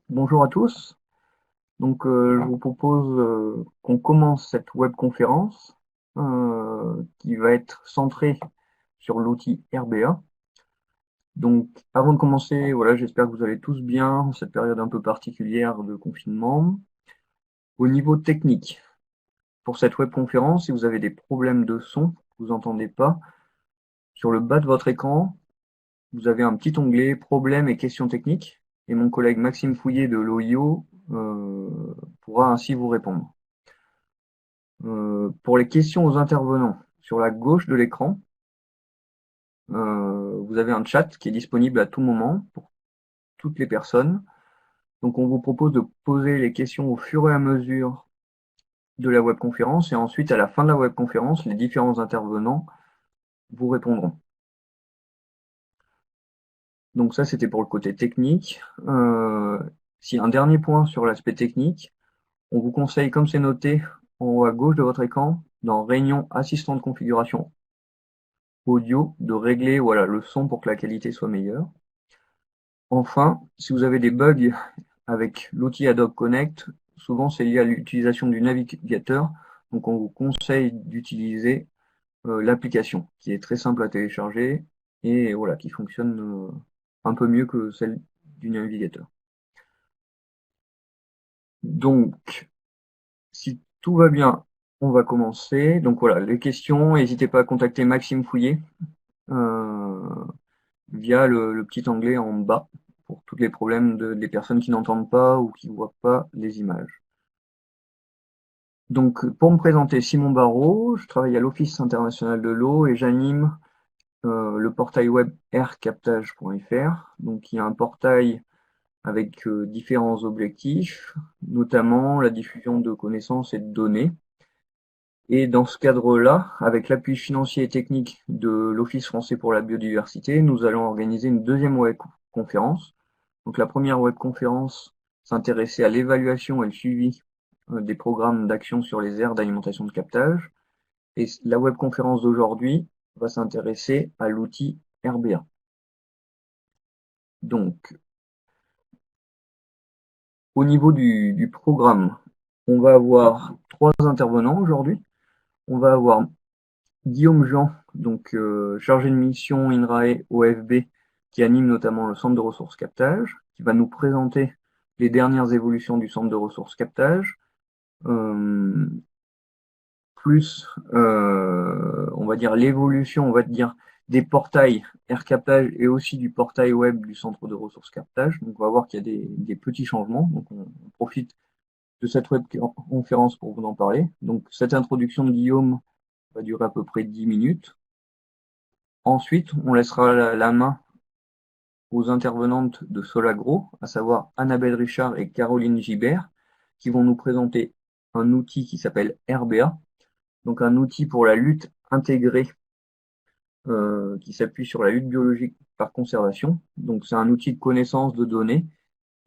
Bonjour à tous. Je vous propose qu'on commence cette webconférence qui va être centrée sur l'outil RBA. Donc, avant de commencer, voilà, j'espère que vous allez tous bien en cette période un peu particulière de confinement. Au niveau technique, pour cette webconférence, si vous avez des problèmes de son, vous n'entendez pas, sur le bas de votre écran, vous avez un petit onglet problèmes et questions techniques, et mon collègue Maxime Fouillet de l'OIO pourra ainsi vous répondre. Pour les questions aux intervenants, sur la gauche de l'écran, vous avez un chat qui est disponible à tout moment pour toutes les personnes. Donc on vous propose de poser les questions au fur et à mesure de la webconférence et ensuite à la fin de la webconférence, les différents intervenants vous répondront. Donc ça c'était pour le côté technique. Si un dernier point sur l'aspect technique, on vous conseille, comme c'est noté en haut à gauche de votre écran, dans Réunion assistant de configuration audio, de régler voilà, le son pour que la qualité soit meilleure. Enfin, si vous avez des bugs avec l'outil Adobe Connect, souvent c'est lié à l'utilisation du navigateur, donc on vous conseille d'utiliser l'application, qui est très simple à télécharger et voilà, qui fonctionne un peu mieux que celle du navigateur. Donc, si tout va bien, on va commencer. Donc voilà, les questions, n'hésitez pas à contacter Maxime Fouillet euh, via le petit onglet en bas pour tous les problèmes des personnes qui n'entendent pas ou qui ne voient pas les images. Donc, pour me présenter, Simon Barrault, je travaille à l'Office international de l'eau et j'anime le portail web aircaptage.fr. Donc, il y a un portail avec différents objectifs, notamment la diffusion de connaissances et de données. Et dans ce cadre-là, avec l'appui financier et technique de l'Office français pour la biodiversité, nous allons organiser une deuxième webconférence. Donc, la première webconférence s'intéressait à l'évaluation et le suivi des programmes d'action sur les aires d'alimentation de captage. Et la webconférence d'aujourd'hui va s'intéresser à l'outil RBA. Donc, au niveau du programme, on va avoir trois intervenants aujourd'hui. On va avoir Guillaume Jean, donc chargé de mission INRAE OFB, qui anime notamment le centre de ressources captage, qui va nous présenter les dernières évolutions du centre de ressources captage, euh, plus on va dire l'évolution, on va dire des portails air captage et aussi du portail web du centre de ressources captage. Donc on va voir qu'il y a des petits changements. Donc on profite de cette web conférence pour vous en parler. Donc cette introduction de Guillaume va durer à peu près 10 minutes. Ensuite, on laissera la main aux intervenantes de Solagro, à savoir Annabelle Richard et Caroline Gibert, qui vont nous présenter un outil qui s'appelle RBA, donc un outil pour la lutte intégrée qui s'appuie sur la lutte biologique par conservation. Donc c'est un outil de connaissance de données.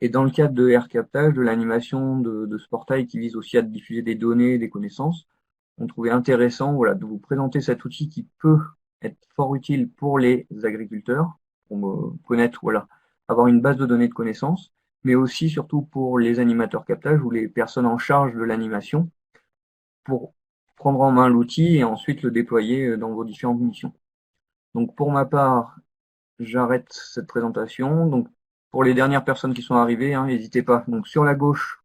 Et dans le cadre de AirCaptage, de l'animation de ce portail qui vise aussi à diffuser des données, des connaissances, on trouvait intéressant voilà, de vous présenter cet outil qui peut être fort utile pour les agriculteurs, pour me connaître, voilà, avoir une base de données de connaissances, mais aussi surtout pour les animateurs captage ou les personnes en charge de l'animation, pour prendre en main l'outil et ensuite le déployer dans vos différentes missions. Donc pour ma part, j'arrête cette présentation. Donc pour les dernières personnes qui sont arrivées, n'hésitez pas. Donc sur la gauche,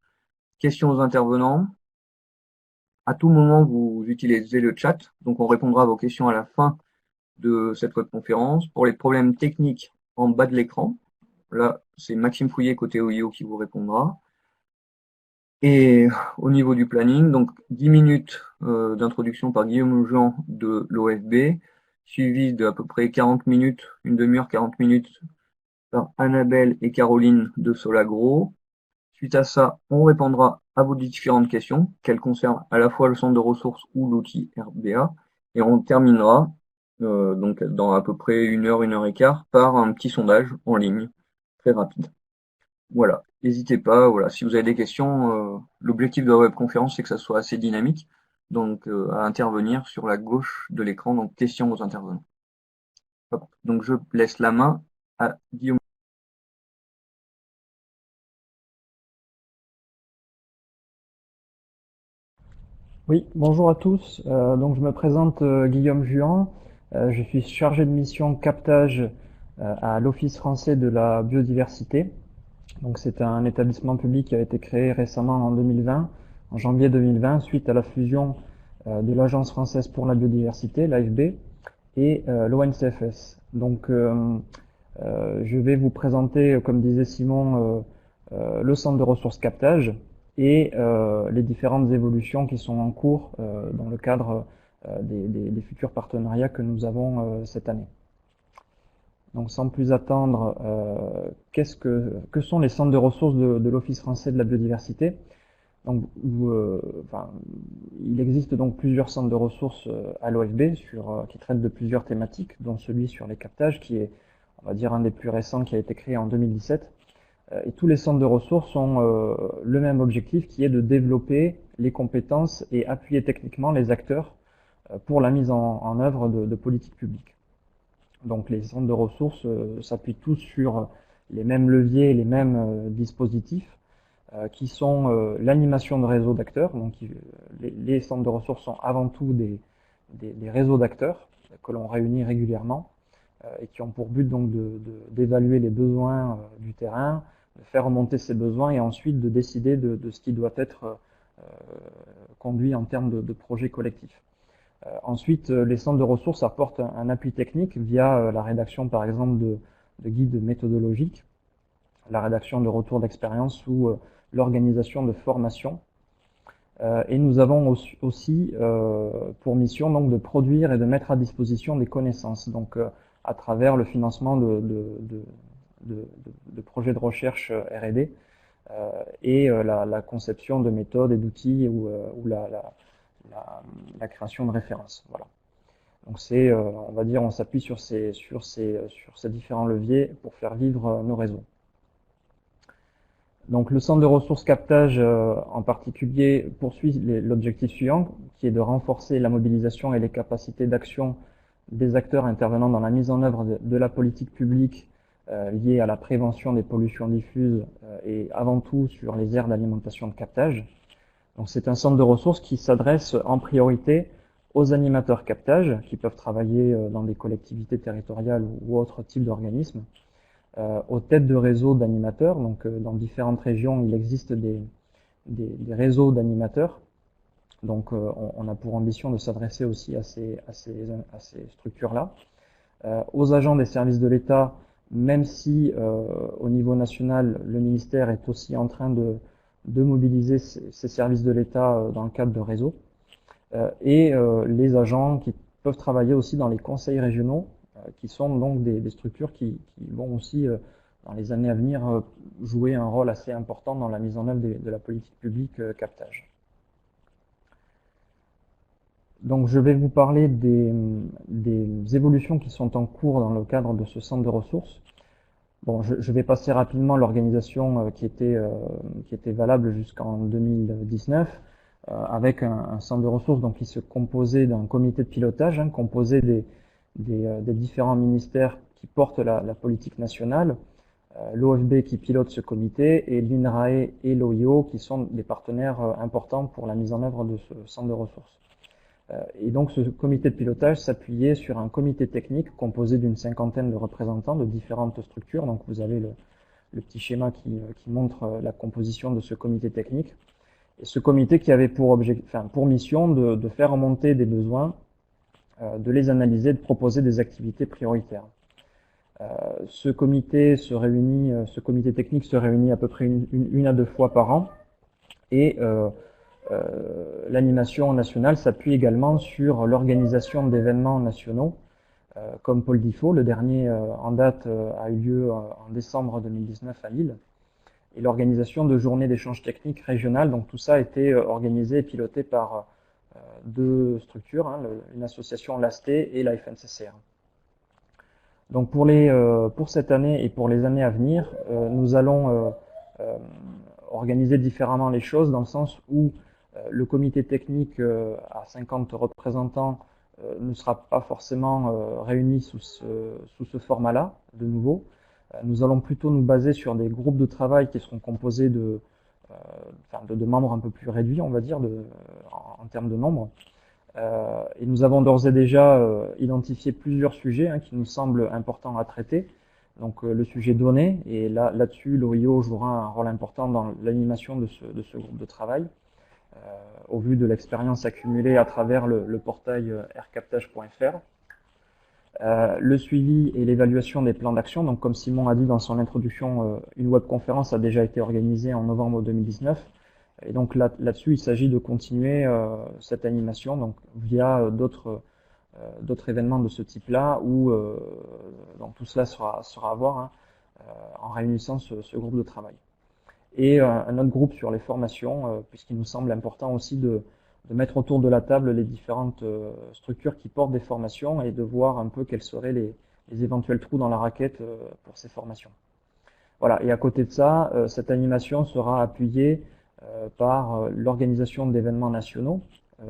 questions aux intervenants. À tout moment, vous utilisez le chat. Donc on répondra à vos questions à la fin de cette webconférence. Pour les problèmes techniques, en bas de l'écran, là, c'est Maxime Fouillet côté OIO qui vous répondra. Et au niveau du planning, donc 10 minutes d'introduction par Guillaume Jean de l'OFB, suivi de à peu près 40 minutes, une demi-heure, 40 minutes par Annabelle et Caroline de Solagro. Suite à ça, on répondra à vos différentes questions, qu'elles concernent à la fois le centre de ressources ou l'outil RBA, et on terminera donc dans à peu près une heure et quart, par un petit sondage en ligne, très rapide. Voilà, n'hésitez pas, voilà, si vous avez des questions, l'objectif de la webconférence c'est que ça soit assez dynamique, donc à intervenir sur la gauche de l'écran, donc questions aux intervenants. Hop. Donc je laisse la main à Guillaume. Oui, bonjour à tous. Donc je me présente Guillaume Juan. Je suis chargé de mission captage à l'Office français de la biodiversité. Donc c'est un établissement public qui a été créé récemment en 2020, en janvier 2020, suite à la fusion de l'Agence française pour la biodiversité, l'AFB, et l'ONCFS. Donc je vais vous présenter, comme disait Simon, le centre de ressources captage et les différentes évolutions qui sont en cours dans le cadre des futurs partenariats que nous avons cette année. Donc sans plus attendre, que sont les centres de ressources de l'Office français de la biodiversité? Donc, enfin, il existe donc plusieurs centres de ressources à l'OFB qui traitent de plusieurs thématiques, dont celui sur les captages, qui est, on va dire, un des plus récents, qui a été créé en 2017. Et tous les centres de ressources ont le même objectif, qui est de développer les compétences et appuyer techniquement les acteurs pour la mise en œuvre de politiques publiques. Donc, les centres de ressources s'appuient tous sur les mêmes leviers, les mêmes dispositifs qui sont l'animation de réseaux d'acteurs. Donc, les centres de ressources sont avant tout des réseaux d'acteurs que l'on réunit régulièrement et qui ont pour but donc d'évaluer les besoins du terrain, de faire remonter ces besoins et ensuite de décider de ce qui doit être conduit en termes de projets collectifs. Ensuite, les centres de ressources apportent un appui technique via la rédaction, par exemple, de guides méthodologiques, la rédaction de retours d'expérience ou l'organisation de formations. Et nous avons aussi pour mission donc de produire et de mettre à disposition des connaissances, donc à travers le financement de projets de recherche R&D et la conception de méthodes et d'outils ou la création de références. Voilà. Donc c'est, on va dire, on s'appuie sur ces différents leviers pour faire vivre nos réseaux. Donc le centre de ressources captage en particulier poursuit l'objectif suivant, qui est de renforcer la mobilisation et les capacités d'action des acteurs intervenant dans la mise en œuvre de la politique publique liée à la prévention des pollutions diffuses et avant tout sur les aires d'alimentation de captage. Donc c'est un centre de ressources qui s'adresse en priorité aux animateurs captage qui peuvent travailler dans des collectivités territoriales ou autres types d'organismes, aux têtes de réseaux d'animateurs. Donc, dans différentes régions, il existe des réseaux d'animateurs. Donc, on a pour ambition de s'adresser aussi à ces structures-là. Aux agents des services de l'État, même si au niveau national, le ministère est aussi en train de mobiliser ces services de l'État dans le cadre de réseaux. Et les agents qui peuvent travailler aussi dans les conseils régionaux, qui sont donc des structures qui vont aussi, dans les années à venir, jouer un rôle assez important dans la mise en œuvre de la politique publique captage. Donc je vais vous parler des évolutions qui sont en cours dans le cadre de ce centre de ressources. Bon, je vais passer rapidement l'organisation qui était valable jusqu'en 2019, avec un centre de ressources donc, qui se composait d'un comité de pilotage, composé des différents ministères qui portent la politique nationale, l'OFB qui pilote ce comité et l'INRAE et l'OIO qui sont des partenaires importants pour la mise en œuvre de ce centre de ressources. Et donc ce comité de pilotage s'appuyait sur un comité technique composé d'une cinquantaine de représentants de différentes structures. Donc vous avez le petit schéma qui montre la composition de ce comité technique. Et ce comité qui avait pour mission de faire remonter des besoins, de les analyser, de proposer des activités prioritaires. Ce comité technique se réunit à peu près une à deux fois par an et l'animation nationale s'appuie également sur l'organisation d'événements nationaux comme Paul Diffot. Le dernier en date a eu lieu en décembre 2019 à Lille. Et l'organisation de journées d'échanges techniques régionales. Donc tout ça a été organisé et piloté par deux structures, une association, l'AST et la FNCCR. Donc pour cette année et pour les années à venir, nous allons organiser différemment les choses dans le sens où le comité technique à 50 représentants ne sera pas forcément réuni sous ce format-là, de nouveau. Nous allons plutôt nous baser sur des groupes de travail qui seront composés de membres un peu plus réduits, on va dire, en termes de nombre. Et nous avons d'ores et déjà identifié plusieurs sujets qui nous semblent importants à traiter. Donc le sujet donné, et là-dessus, l'OIO jouera un rôle important dans l'animation de ce groupe de travail, au vu de l'expérience accumulée à travers le portail aircaptage.fr. Le suivi et l'évaluation des plans d'action. Donc, comme Simon a dit dans son introduction, une webconférence a déjà été organisée en novembre 2019. Et donc là-dessus, il s'agit de continuer cette animation donc via d'autres événements de ce type-là, où donc tout cela sera à voir en réunissant ce groupe de travail. Et un autre groupe sur les formations, puisqu'il nous semble important aussi de mettre autour de la table les différentes structures qui portent des formations et de voir un peu quels seraient les éventuels trous dans la raquette pour ces formations. Voilà, et à côté de ça, cette animation sera appuyée par l'organisation d'événements nationaux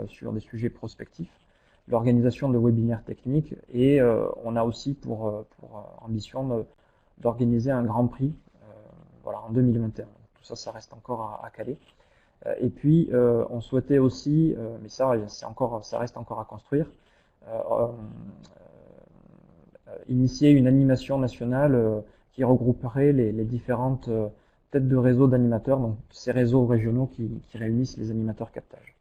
sur des sujets prospectifs, l'organisation de webinaires techniques, et on a aussi pour ambition d'organiser un grand prix voilà, en 2021. Tout ça, ça reste encore à caler. Et puis, on souhaitait aussi, mais ça reste encore à construire, initier une animation nationale qui regrouperait les différentes têtes de réseau d'animateurs, donc ces réseaux régionaux qui réunissent les animateurs captage.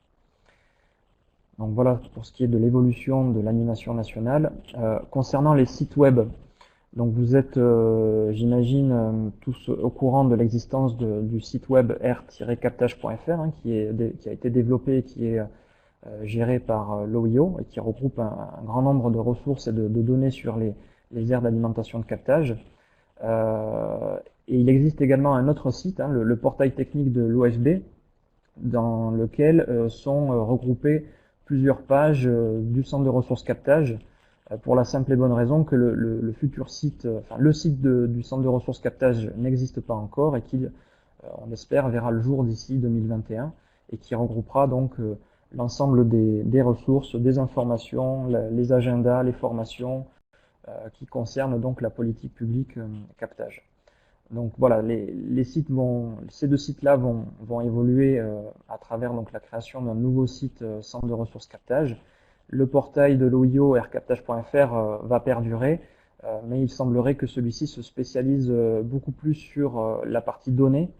Donc voilà pour ce qui est de l'évolution de l'animation nationale. Concernant les sites web, donc vous êtes, j'imagine, tous au courant de l'existence du site web r-captage.fr qui a été développé et qui est géré par l'OIO et qui regroupe un grand nombre de ressources et de données sur les aires d'alimentation de captage. Et il existe également un autre site, le portail technique de l'OFB, dans lequel sont regroupées plusieurs pages du centre de ressources captage, pour la simple et bonne raison que le futur site, le site du centre de ressources captage n'existe pas encore et qui, on espère, verra le jour d'ici 2021 et qui regroupera donc l'ensemble des ressources, des informations, les agendas, les formations qui concernent donc la politique publique captage. Donc voilà, ces deux sites-là vont évoluer à travers donc la création d'un nouveau site centre de ressources captage. Le portail de l'OIO aircaptage.fr va perdurer, mais il semblerait que celui-ci se spécialise beaucoup plus sur la partie données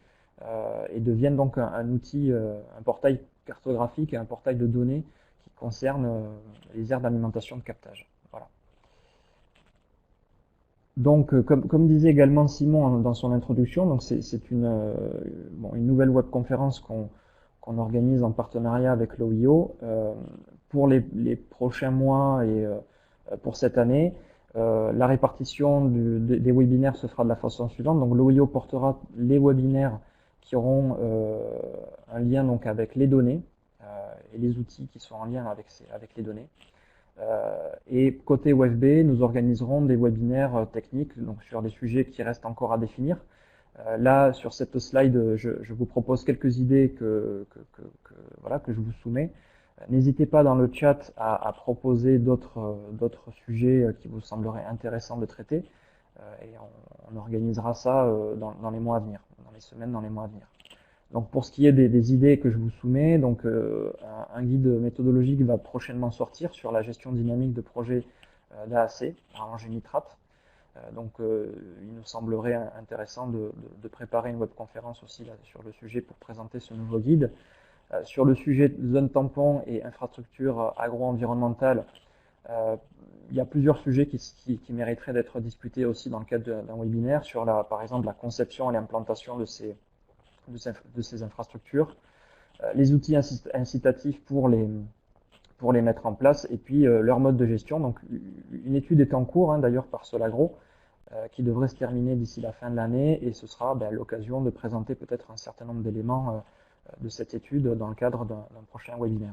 et devienne donc un outil, un portail cartographique et un portail de données qui concerne les aires d'alimentation de captage. Voilà. Donc, comme disait également Simon dans son introduction, donc c'est une nouvelle webconférence qu'on organise en partenariat avec l'OIO pour les prochains mois et pour cette année. La répartition des webinaires se fera de la façon suivante. Donc, l'OIO portera les webinaires qui auront un lien donc avec les données et les outils qui sont en lien avec les données. Et côté OFB, nous organiserons des webinaires techniques donc sur des sujets qui restent encore à définir. Là, sur cette slide, je vous propose quelques idées que je vous soumets. N'hésitez pas dans le chat à proposer d'autres sujets qui vous sembleraient intéressants de traiter. Et on organisera ça dans les mois à venir, dans les semaines, dans les mois à venir. Donc pour ce qui est des idées que je vous soumets, donc un guide méthodologique va prochainement sortir sur la gestion dynamique de projets d'AAC, rallongé nitrate. Donc il nous semblerait intéressant de préparer une webconférence aussi là, sur le sujet pour présenter ce nouveau guide. Sur le sujet de zone tampon et infrastructure agro-environnementale, il y a plusieurs sujets qui mériteraient d'être discutés aussi dans le cadre d'un webinaire sur par exemple la conception et l'implantation de ces infrastructures, les outils incitatifs pour les mettre en place et puis leur mode de gestion. Donc une étude est en cours d'ailleurs par Solagro qui devrait se terminer d'ici la fin de l'année et ce sera l'occasion de présenter peut-être un certain nombre d'éléments de cette étude dans le cadre d'un prochain webinaire.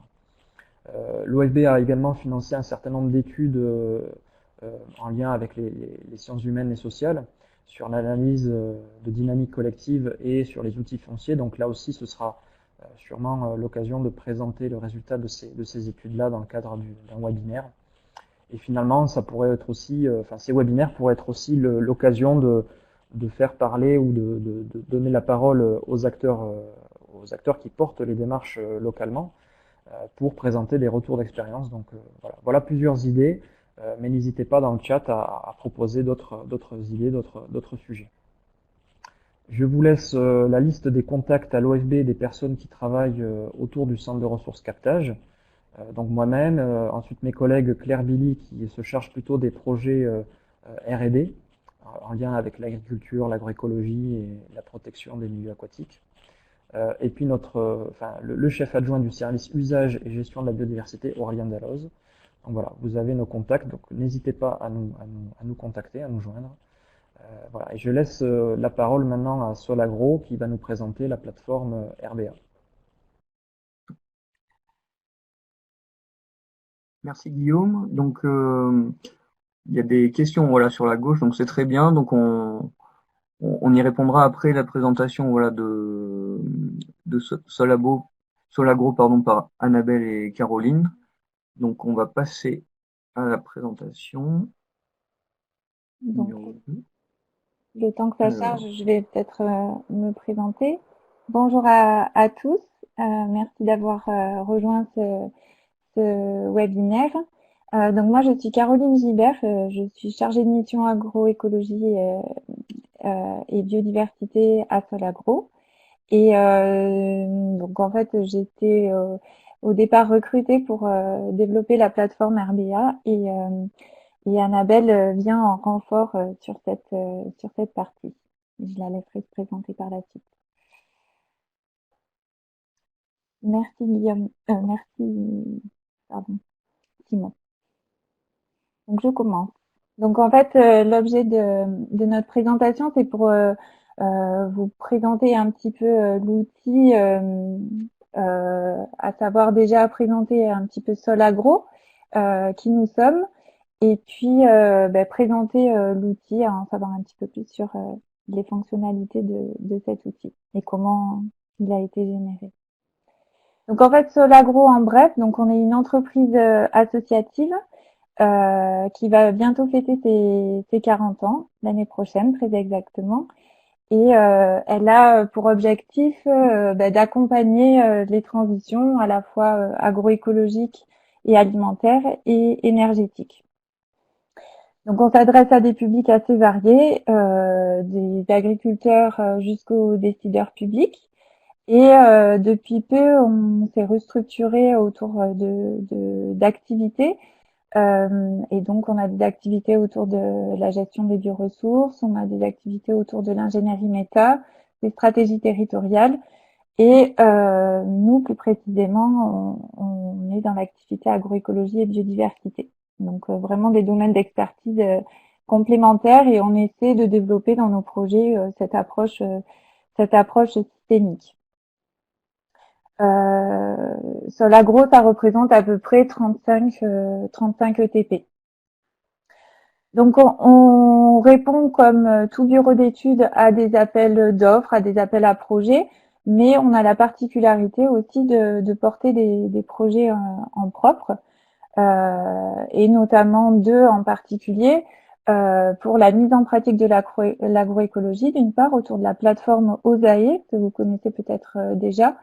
L'OFB a également financé un certain nombre d'études en lien avec les sciences humaines et sociales sur l'analyse de dynamique collective et sur les outils fonciers. Donc là aussi, ce sera sûrement l'occasion de présenter le résultat de ces études-là dans le cadre d'un webinaire. Et finalement, ça pourrait être aussi, ces webinaires pourraient être aussi l'occasion de faire parler ou de donner la parole aux acteurs aux acteurs qui portent les démarches localement pour présenter des retours d'expérience. Donc voilà plusieurs idées, mais n'hésitez pas dans le chat à proposer d'autres idées, d'autres sujets. Je vous laisse la liste des contacts à l'OFB des personnes qui travaillent autour du centre de ressources captage. Donc moi-même, ensuite mes collègues Claire Billy qui se charge plutôt des projets R&D en lien avec l'agriculture, l'agroécologie et la protection des milieux aquatiques. Et puis le chef adjoint du service usage et gestion de la biodiversité, Aurélien Dalloz. Donc voilà, vous avez nos contacts, donc n'hésitez pas à nous contacter, à nous joindre. Voilà, et je laisse la parole maintenant à Solagro qui va nous présenter la plateforme RBA. Merci Guillaume. Donc il y a des questions voilà sur la gauche, donc c'est très bien. Donc on y répondra après la présentation voilà de Solagro pardon par Annabelle et Caroline. Donc on va passer à la présentation. Donc, le temps que ça charge, je vais peut-être me présenter. Bonjour à tous. Merci d'avoir rejoint ce webinaire. Donc moi, je suis Caroline Gibert. Je suis chargée de mission agroécologie et biodiversité à Solagro. Et donc en fait, j'ai été au départ recrutée pour développer la plateforme RBA et Annabelle vient en renfort sur cette partie. Je la laisserai se présenter par la suite. Merci Guillaume. Merci Simon. Donc je commence. Donc en fait, l'objet de notre présentation, c'est pour vous présenter un petit peu l'outil, à savoir déjà présenter un petit peu Solagro, qui nous sommes, et puis présenter l'outil, en savoir un petit peu plus sur les fonctionnalités de cet outil et comment il a été généré. Donc en fait, Solagro en bref, donc on est une entreprise associative qui va bientôt fêter ses 40 ans l'année prochaine, très exactement. Et elle a pour objectif d'accompagner les transitions à la fois agroécologiques et alimentaires et énergétiques. Donc on s'adresse à des publics assez variés, des agriculteurs jusqu'aux décideurs publics. Et depuis peu, on s'est restructuré autour d'activités. Et donc, on a des activités autour de la gestion des bioressources, on a des activités autour de l'ingénierie méta, des stratégies territoriales. Et nous, plus précisément, on est dans l'activité agroécologie et biodiversité. Donc, vraiment des domaines d'expertise complémentaires et on essaie de développer dans nos projets cette approche systémique. Solagro, ça représente à peu près 35 ETP. Donc, on répond comme tout bureau d'études à des appels d'offres, à des appels à projets, mais on a la particularité aussi de porter des projets en propre, et notamment deux en particulier, pour la mise en pratique de l'agroécologie, d'une part, autour de la plateforme OSAE, que vous connaissez peut-être déjà,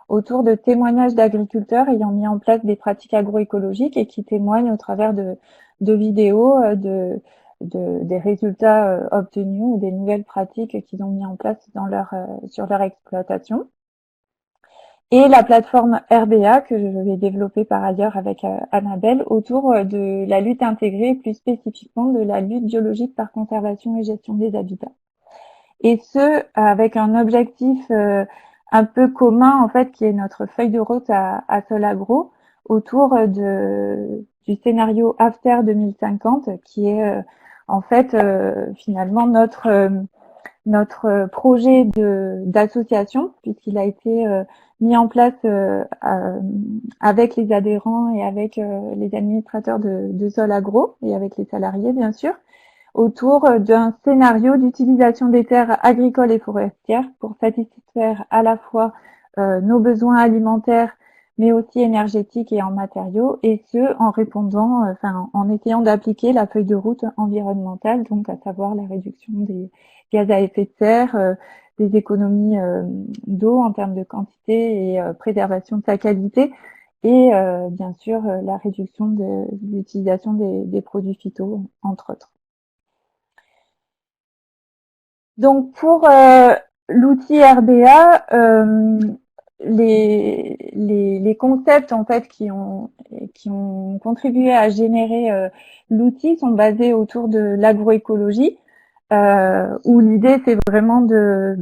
autour de témoignages d'agriculteurs ayant mis en place des pratiques agroécologiques et qui témoignent au travers de vidéos des résultats obtenus ou des nouvelles pratiques qu'ils ont mis en place sur leur exploitation. Et la plateforme RBA que je vais développer par ailleurs avec Annabelle autour de la lutte intégrée, plus spécifiquement de la lutte biologique par conservation et gestion des habitats. Et ce, avec un objectif un peu commun en fait, qui est notre feuille de route à Solagro, autour du scénario After 2050, qui est en fait finalement notre projet d'association, puisqu'il a été mis en place avec les adhérents et avec les administrateurs de Solagro et avec les salariés bien sûr, autour d'un scénario d'utilisation des terres agricoles et forestières pour satisfaire à la fois nos besoins alimentaires mais aussi énergétiques et en matériaux, et ce en répondant, en essayant d'appliquer la feuille de route environnementale, donc à savoir la réduction des gaz à effet de serre, des économies d'eau en termes de quantité et préservation de sa qualité, et bien sûr la réduction de l'utilisation des produits phyto, entre autres. Donc pour l'outil RBA, les concepts en fait qui ont contribué à générer l'outil sont basés autour de l'agroécologie, où l'idée c'est vraiment de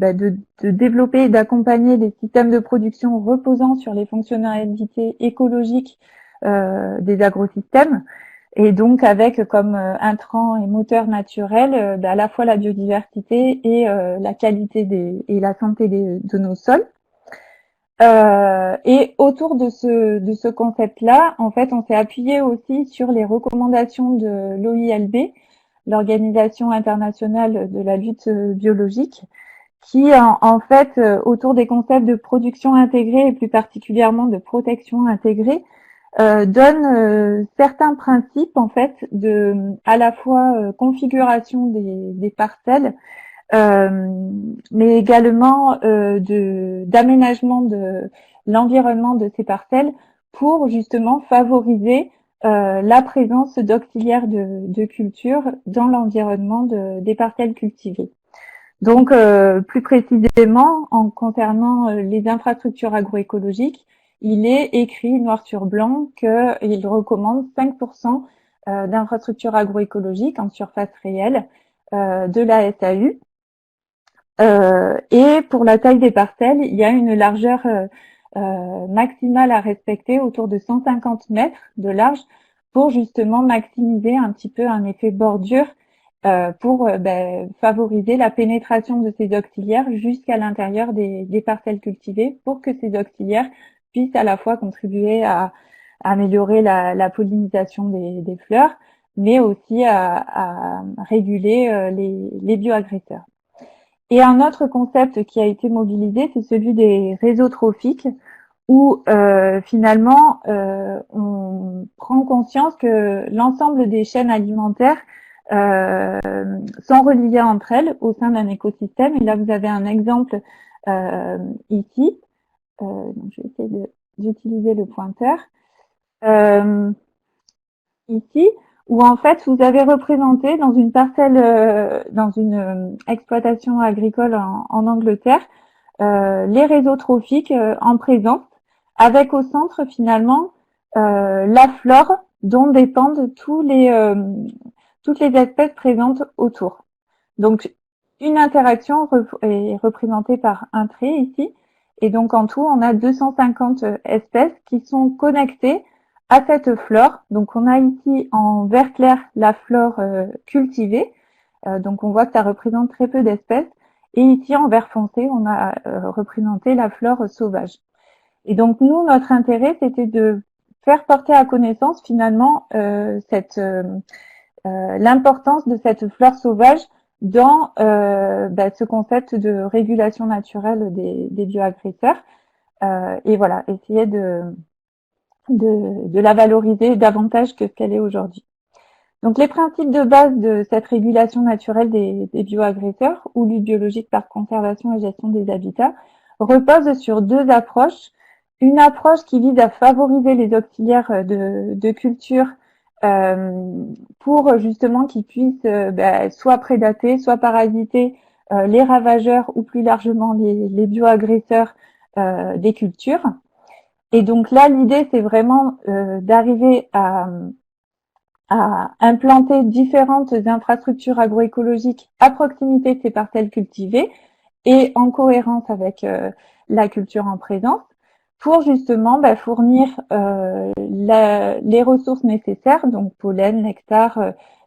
développer et d'accompagner des systèmes de production reposant sur les fonctionnalités écologiques des agrosystèmes, et donc avec comme intrant et moteur naturel à la fois la biodiversité et la qualité et la santé de nos sols. Et autour de ce concept-là, en fait, on s'est appuyé aussi sur les recommandations de l'OILB, l'Organisation internationale de la lutte biologique, qui en fait, autour des concepts de production intégrée et plus particulièrement de protection intégrée, donne certains principes en fait de à la fois configuration des parcelles, mais également d'aménagement de l'environnement de ces parcelles pour justement favoriser la présence d'auxiliaires de culture dans l'environnement des parcelles cultivées. Donc plus précisément en concernant les infrastructures agroécologiques, il est écrit noir sur blanc qu'il recommande 5% d'infrastructures agroécologiques en surface réelle de la SAU. Et pour la taille des parcelles, il y a une largeur maximale à respecter autour de 150 mètres de large pour justement maximiser un petit peu un effet bordure pour favoriser la pénétration de ces auxiliaires jusqu'à l'intérieur des parcelles cultivées, pour que ces auxiliaires puissent à la fois contribuer à améliorer la pollinisation des fleurs, mais aussi à réguler les bioagresseurs. Et un autre concept qui a été mobilisé, c'est celui des réseaux trophiques, où finalement on prend conscience que l'ensemble des chaînes alimentaires sont reliées entre elles au sein d'un écosystème. Et là, vous avez un exemple ici. Donc je vais essayer d'utiliser le pointeur. Ici, où en fait vous avez représenté dans une parcelle, dans une exploitation agricole en Angleterre, les réseaux trophiques en présence, avec au centre finalement la flore dont dépendent toutes les espèces présentes autour. Donc une interaction est représentée par un trait ici, et donc en tout on a 250 espèces qui sont connectées à cette flore. Donc on a ici en vert clair la flore cultivée, donc on voit que ça représente très peu d'espèces, et ici en vert foncé on a représenté la flore sauvage. Et donc nous, notre intérêt, c'était de faire porter à connaissance finalement l'importance de cette flore sauvage dans ce concept de régulation naturelle des bioagresseurs, et voilà, essayer de la valoriser davantage que ce qu'elle est aujourd'hui. Donc les principes de base de cette régulation naturelle des bioagresseurs, ou lutte biologique par conservation et gestion des habitats, reposent sur deux approches. Une approche qui vise à favoriser les auxiliaires de culture pour justement qu'ils puissent soit prédater, soit parasiter les ravageurs ou plus largement les bioagresseurs des cultures. Et donc là, l'idée, c'est vraiment d'arriver à implanter différentes infrastructures agroécologiques à proximité de ces parcelles cultivées et en cohérence avec la culture en présence, pour justement fournir les ressources nécessaires, donc pollen, nectar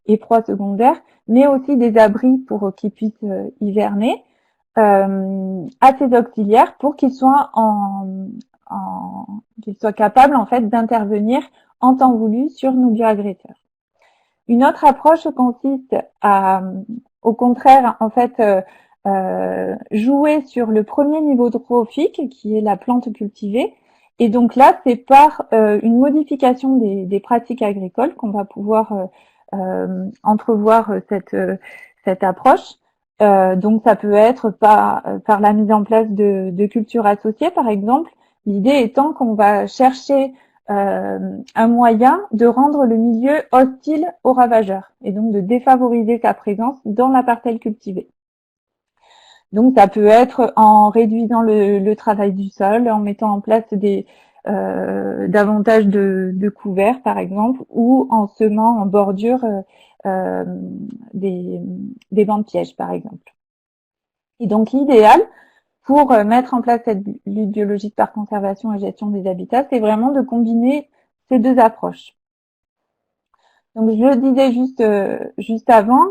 et proies secondaires, mais aussi des abris pour qu'ils puissent hiverner à ces auxiliaires, pour qu'ils soient qu'ils soient capables en fait d'intervenir en temps voulu sur nos bioagresseurs. Une autre approche consiste à, au contraire, en fait, jouer sur le premier niveau trophique, qui est la plante cultivée. Et donc là, c'est par une modification des pratiques agricoles qu'on va pouvoir entrevoir cette approche. Donc ça peut être par la mise en place de cultures associées, par exemple. L'idée étant qu'on va chercher un moyen de rendre le milieu hostile aux ravageurs et donc de défavoriser sa présence dans la parcelle cultivée. Donc ça peut être en réduisant le travail du sol, en mettant en place davantage de couverts par exemple, ou en semant en bordure des bancs de pièges par exemple. Et donc l'idéal pour mettre en place cette lutte biologique par conservation et gestion des habitats, c'est vraiment de combiner ces deux approches. Donc je le disais juste avant,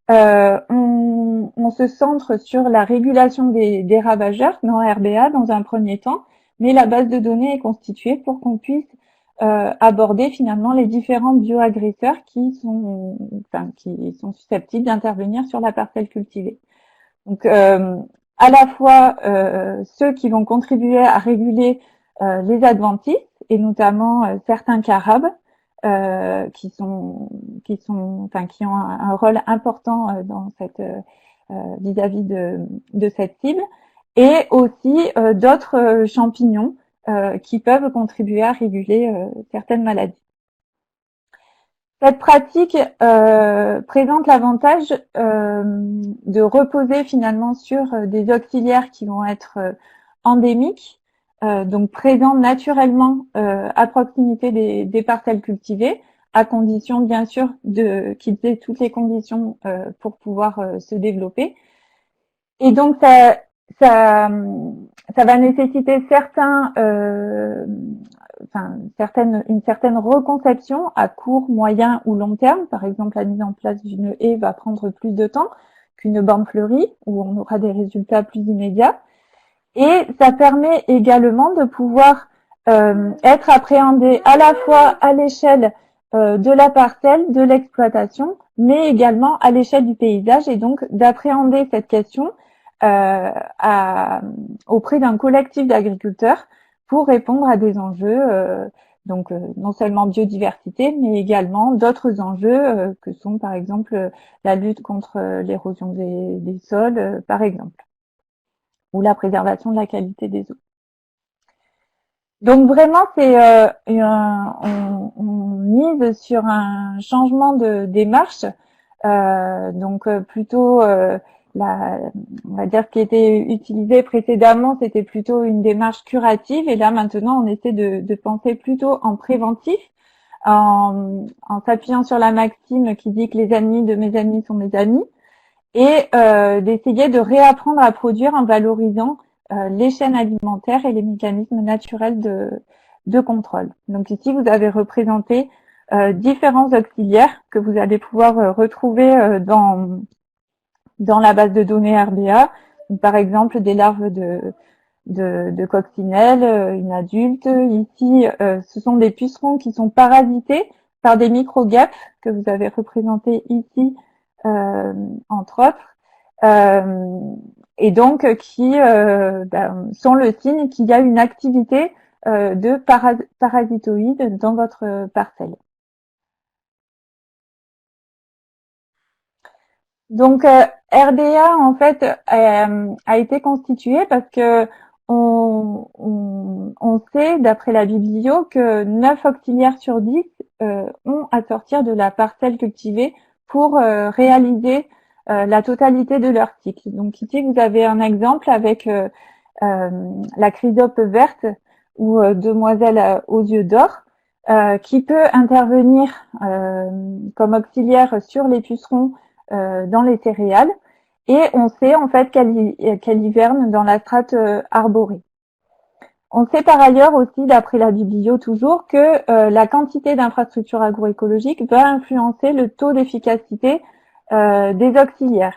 on se centre sur la régulation des ravageurs dans RBA dans un premier temps, mais la base de données est constituée pour qu'on puisse aborder finalement les différents bioagresseurs qui sont susceptibles d'intervenir sur la parcelle cultivée. Donc à la fois ceux qui vont contribuer à réguler les adventices et notamment certains carabes qui ont un rôle important dans cette vis-à-vis de cette cible, et aussi d'autres champignons qui peuvent contribuer à réguler certaines maladies. Cette pratique présente l'avantage de reposer finalement sur des auxiliaires qui vont être endémiques, donc présents naturellement à proximité des parcelles cultivées, à condition bien sûr qu'ils aient toutes les conditions pour pouvoir se développer. Et donc ça va nécessiter une certaine reconception à court, moyen ou long terme. Par exemple, la mise en place d'une haie va prendre plus de temps qu'une borne fleurie où on aura des résultats plus immédiats. Et ça permet également de pouvoir être appréhendé à la fois à l'échelle de la parcelle, de l'exploitation, mais également à l'échelle du paysage, et donc d'appréhender cette question auprès d'un collectif d'agriculteurs pour répondre à des enjeux, non seulement biodiversité, mais également d'autres enjeux que sont par exemple la lutte contre l'érosion des sols, par exemple, ou la préservation de la qualité des eaux. Donc vraiment, on mise sur un changement de démarche, plutôt on va dire ce qui était utilisé précédemment, c'était plutôt une démarche curative, et là maintenant on essaie de penser plutôt en préventif, en s'appuyant sur la maxime qui dit que les ennemis de mes amis sont mes amis, et d'essayer de réapprendre à produire en valorisant les chaînes alimentaires et les mécanismes naturels de contrôle. Donc ici, vous avez représenté différents auxiliaires que vous allez pouvoir retrouver dans la base de données RBA. Donc, par exemple, des larves de coccinelle, une adulte. Ici, ce sont des pucerons qui sont parasités par des micro-guêpes que vous avez représentés ici, entre autres. Et donc qui sont le signe qu'il y a une activité de parasitoïdes dans votre parcelle. Donc RDA en fait a été constitué parce que on sait d'après la biblio que 9 auxiliaires sur 10 ont à sortir de la parcelle cultivée pour réaliser la totalité de leur cycle. Donc ici vous avez un exemple avec la chrysope verte ou demoiselle aux yeux d'or qui peut intervenir comme auxiliaire sur les pucerons dans les céréales, et on sait en fait qu'elle hiverne dans la strate arborée. On sait par ailleurs aussi, d'après la biblio toujours, que la quantité d'infrastructures agroécologiques va influencer le taux d'efficacité des auxiliaires.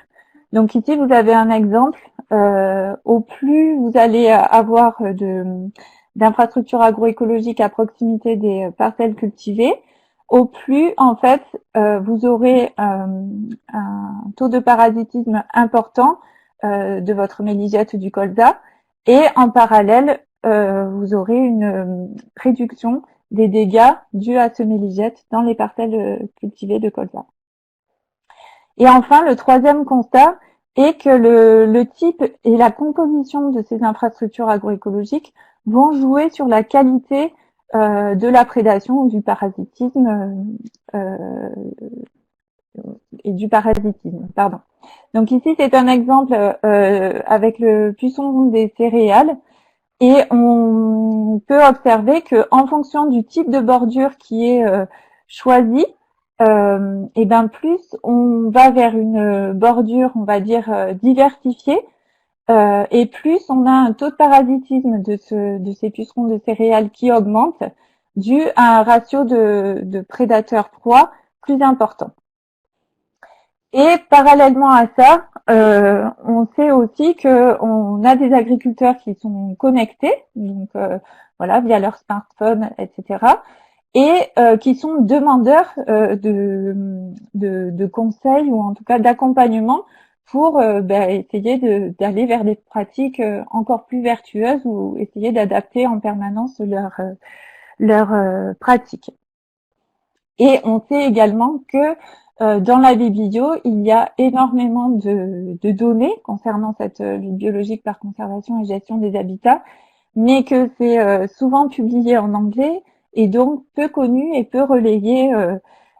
Donc ici, vous avez un exemple. Au plus vous allez avoir d'infrastructures agroécologiques à proximité des parcelles cultivées, au plus, en fait, vous aurez un taux de parasitisme important de votre méligette du colza, et en parallèle, vous aurez une réduction des dégâts dus à ce méligette dans les parcelles cultivées de colza. Et enfin, le troisième constat et que le type et la composition de ces infrastructures agroécologiques vont jouer sur la qualité de la prédation ou du parasitisme et du parasitisme, pardon. Donc ici, c'est un exemple avec le puçon des céréales, et on peut observer que en fonction du type de bordure qui est choisi, et ben plus on va vers une bordure, on va dire diversifiée, et plus on a un taux de parasitisme de ces pucerons de céréales qui augmente, dû à un ratio de prédateur-proie plus important. Et parallèlement à ça, on sait aussi que on a des agriculteurs qui sont connectés, donc voilà, via leur smartphone, etc., et qui sont demandeurs de conseils ou en tout cas d'accompagnement pour essayer d'aller vers des pratiques encore plus vertueuses ou essayer d'adapter en permanence leurs pratiques. Et on sait également que dans la biblio, il y a énormément de données concernant cette lutte biologique par conservation et gestion des habitats, mais que c'est souvent publié en anglais et donc peu connu et peu relayé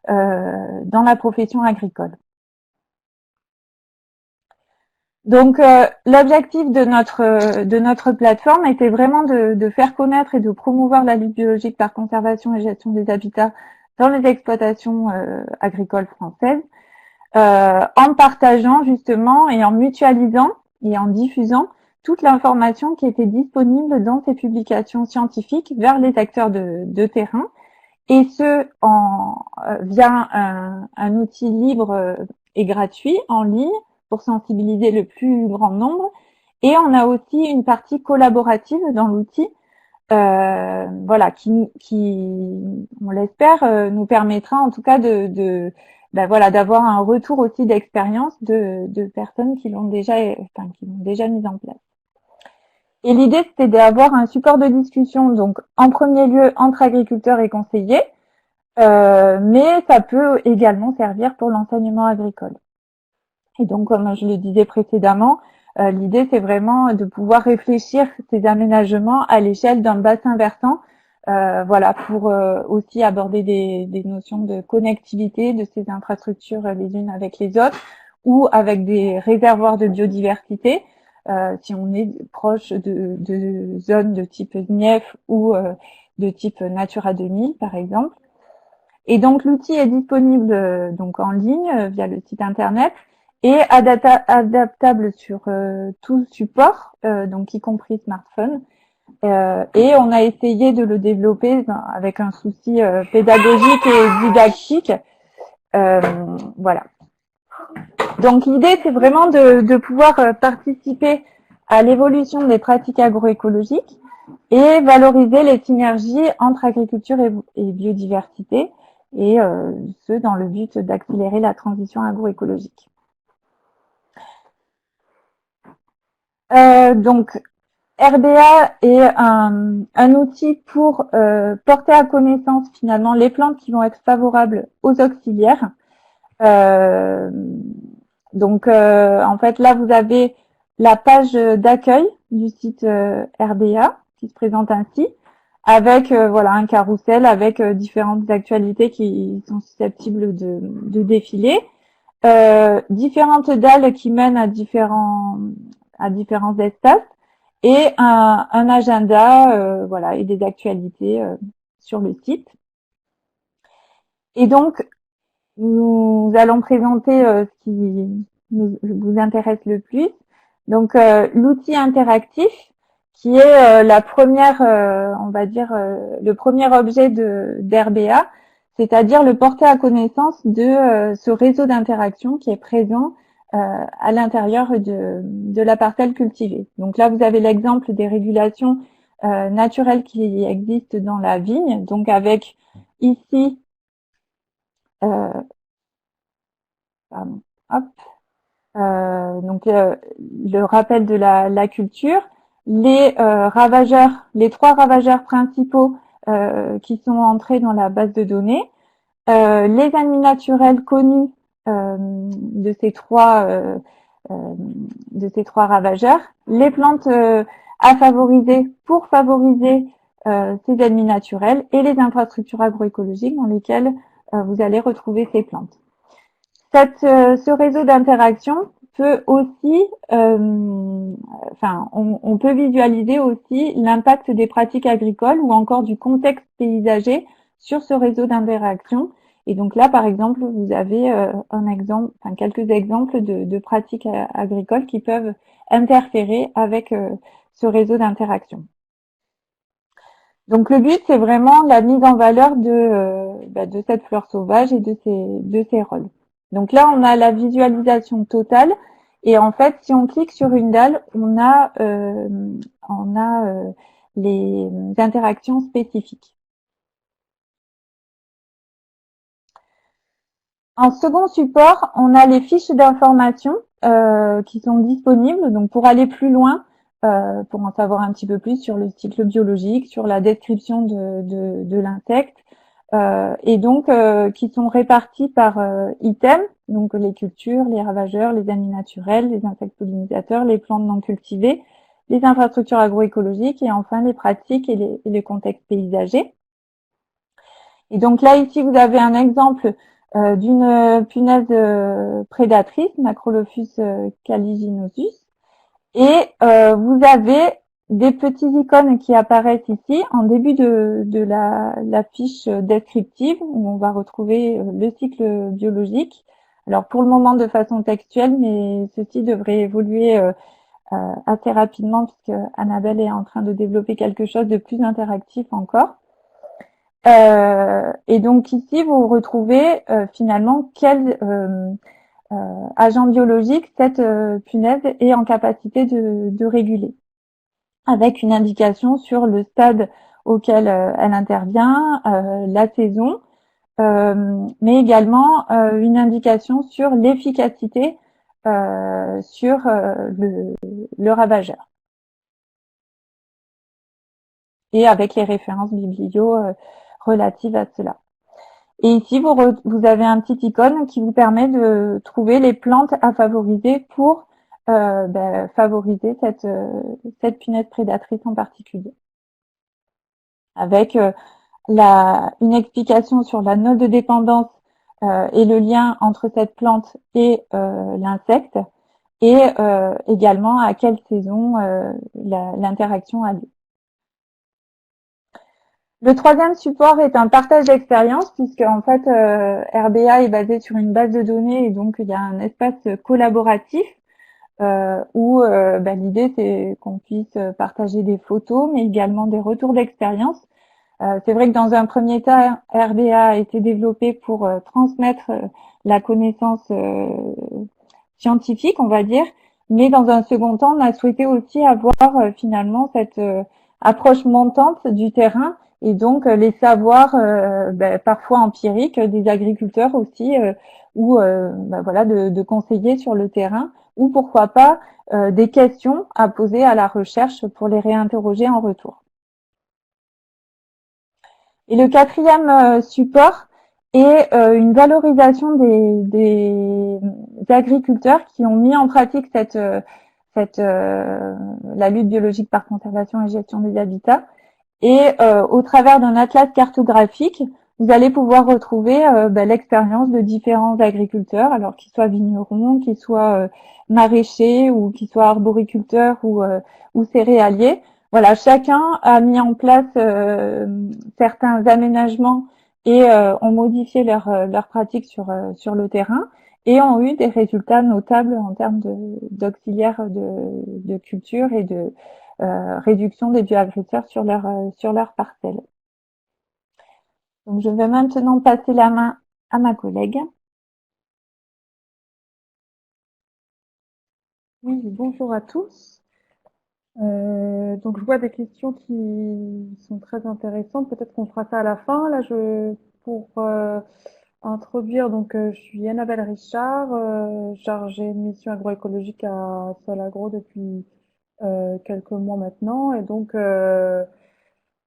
dans la profession agricole. Donc l'objectif de notre plateforme était vraiment de faire connaître et de promouvoir la lutte biologique par conservation et gestion des habitats dans les exploitations agricoles françaises, en partageant justement et en mutualisant et en diffusant toute l'information qui était disponible dans ces publications scientifiques vers les acteurs de terrain, et ce via un outil libre et gratuit en ligne pour sensibiliser le plus grand nombre. Et on a aussi une partie collaborative dans l'outil, voilà, qui on l'espère nous permettra en tout cas voilà, d'avoir un retour aussi d'expérience de personnes qui l'ont déjà mis en place. Et l'idée, c'était d'avoir un support de discussion, donc en premier lieu entre agriculteurs et conseillers, mais ça peut également servir pour l'enseignement agricole. Et donc, comme je le disais précédemment, l'idée, c'est vraiment de pouvoir réfléchir ces aménagements à l'échelle d'un bassin versant, voilà, pour aussi aborder des notions de connectivité de ces infrastructures les unes avec les autres, ou avec des réservoirs de biodiversité, si on est proche de zones de type NIEF ou de type Natura 2000, par exemple. Et donc, l'outil est disponible donc en ligne via le site internet, et adaptable sur tout support, donc y compris smartphone. Et on a essayé de le développer avec un souci pédagogique et didactique. Voilà. Donc l'idée, c'est vraiment de pouvoir participer à l'évolution des pratiques agroécologiques et valoriser les synergies entre agriculture et biodiversité, et ce dans le but d'accélérer la transition agroécologique. Donc RBA est un outil pour porter à connaissance finalement les plantes qui vont être favorables aux auxiliaires. Donc en fait là vous avez la page d'accueil du site RBA qui se présente ainsi, avec voilà un carrousel avec différentes actualités qui sont susceptibles de défiler, différentes dalles qui mènent à différents espaces, et un agenda voilà, et des actualités sur le site. Et donc nous allons présenter ce qui vous intéresse le plus. Donc l'outil interactif, qui est la première, on va dire, le premier objet d'RBA, c'est-à-dire le porter à connaissance de ce réseau d'interaction qui est présent à l'intérieur de la parcelle cultivée. Donc là, vous avez l'exemple des régulations naturelles qui existent dans la vigne, donc avec ici pardon, hop, donc le rappel de la culture, les ravageurs, les 3 ravageurs principaux qui sont entrés dans la base de données, les ennemis naturels connus de ces 3 de ces 3 ravageurs, les plantes à favoriser pour favoriser ces ennemis naturels et les infrastructures agroécologiques dans lesquelles vous allez retrouver ces plantes. Ce réseau d'interaction peut aussi, on peut visualiser aussi l'impact des pratiques agricoles ou encore du contexte paysager sur ce réseau d'interaction. Et donc là, par exemple, vous avez quelques exemples de pratiques agricoles qui peuvent interférer avec ce réseau d'interaction. Donc le but, c'est vraiment la mise en valeur de cette fleur sauvage et de ses rôles. Donc là, on a la visualisation totale. Et en fait, si on clique sur une dalle, on a les interactions spécifiques. En second support, on a les fiches d'information qui sont disponibles. Donc pour aller plus loin, pour en savoir un petit peu plus sur le cycle biologique, sur la description de l'insecte, et donc qui sont répartis par items, donc les cultures, les ravageurs, les amis naturels, les insectes pollinisateurs, les plantes non cultivées, les infrastructures agroécologiques et enfin les pratiques et les contextes paysagers. Et donc là, ici, vous avez un exemple d'une punaise prédatrice, Macrolophus caliginosus, et vous avez des petites icônes qui apparaissent ici en début de la fiche descriptive où on va retrouver le cycle biologique. Alors pour le moment de façon textuelle, mais ceci devrait évoluer assez rapidement puisque Annabelle est en train de développer quelque chose de plus interactif encore. Et donc ici, vous retrouvez finalement quel agent biologique cette punaise est en capacité de réguler, avec une indication sur le stade auquel elle intervient, la saison, mais également une indication sur l'efficacité sur le ravageur. Et avec les références biblio relatives à cela. Et ici, vous avez un petit icône qui vous permet de trouver les plantes à favoriser pour favoriser cette punaise prédatrice en particulier. Avec une explication sur la note de dépendance et le lien entre cette plante et l'insecte, et également à quelle saison l'interaction a lieu. Le troisième support est un partage d'expérience puisque en fait RBA est basé sur une base de données et donc il y a un espace collaboratif où l'idée c'est qu'on puisse partager des photos mais également des retours d'expérience. C'est vrai que dans un premier temps, RBA a été développé pour transmettre la connaissance scientifique, on va dire, mais dans un second temps, on a souhaité aussi avoir finalement cette approche montante du terrain et donc les savoirs parfois empiriques des agriculteurs aussi ou de conseiller sur le terrain ou pourquoi pas des questions à poser à la recherche pour les réinterroger en retour. Et le quatrième support est une valorisation des agriculteurs qui ont mis en pratique la lutte biologique par conservation et gestion des habitats. Et au travers d'un atlas cartographique, vous allez pouvoir retrouver l'expérience de différents agriculteurs, alors qu'ils soient vignerons, qu'ils soient maraîchers ou qu'ils soient arboriculteurs ou céréaliers. Voilà, chacun a mis en place certains aménagements et ont modifié leurs pratiques sur le terrain et ont eu des résultats notables en termes d'auxiliaires de culture et de réduction des bioagresseurs sur leur parcelle. Donc je vais maintenant passer la main à ma collègue. Oui, bonjour à tous. Donc je vois des questions qui sont très intéressantes. Peut-être qu'on fera ça à la fin. Là, pour introduire, donc je suis Annabelle Richard, chargée de mission agroécologique à Solagro depuis quelques mois maintenant. Et donc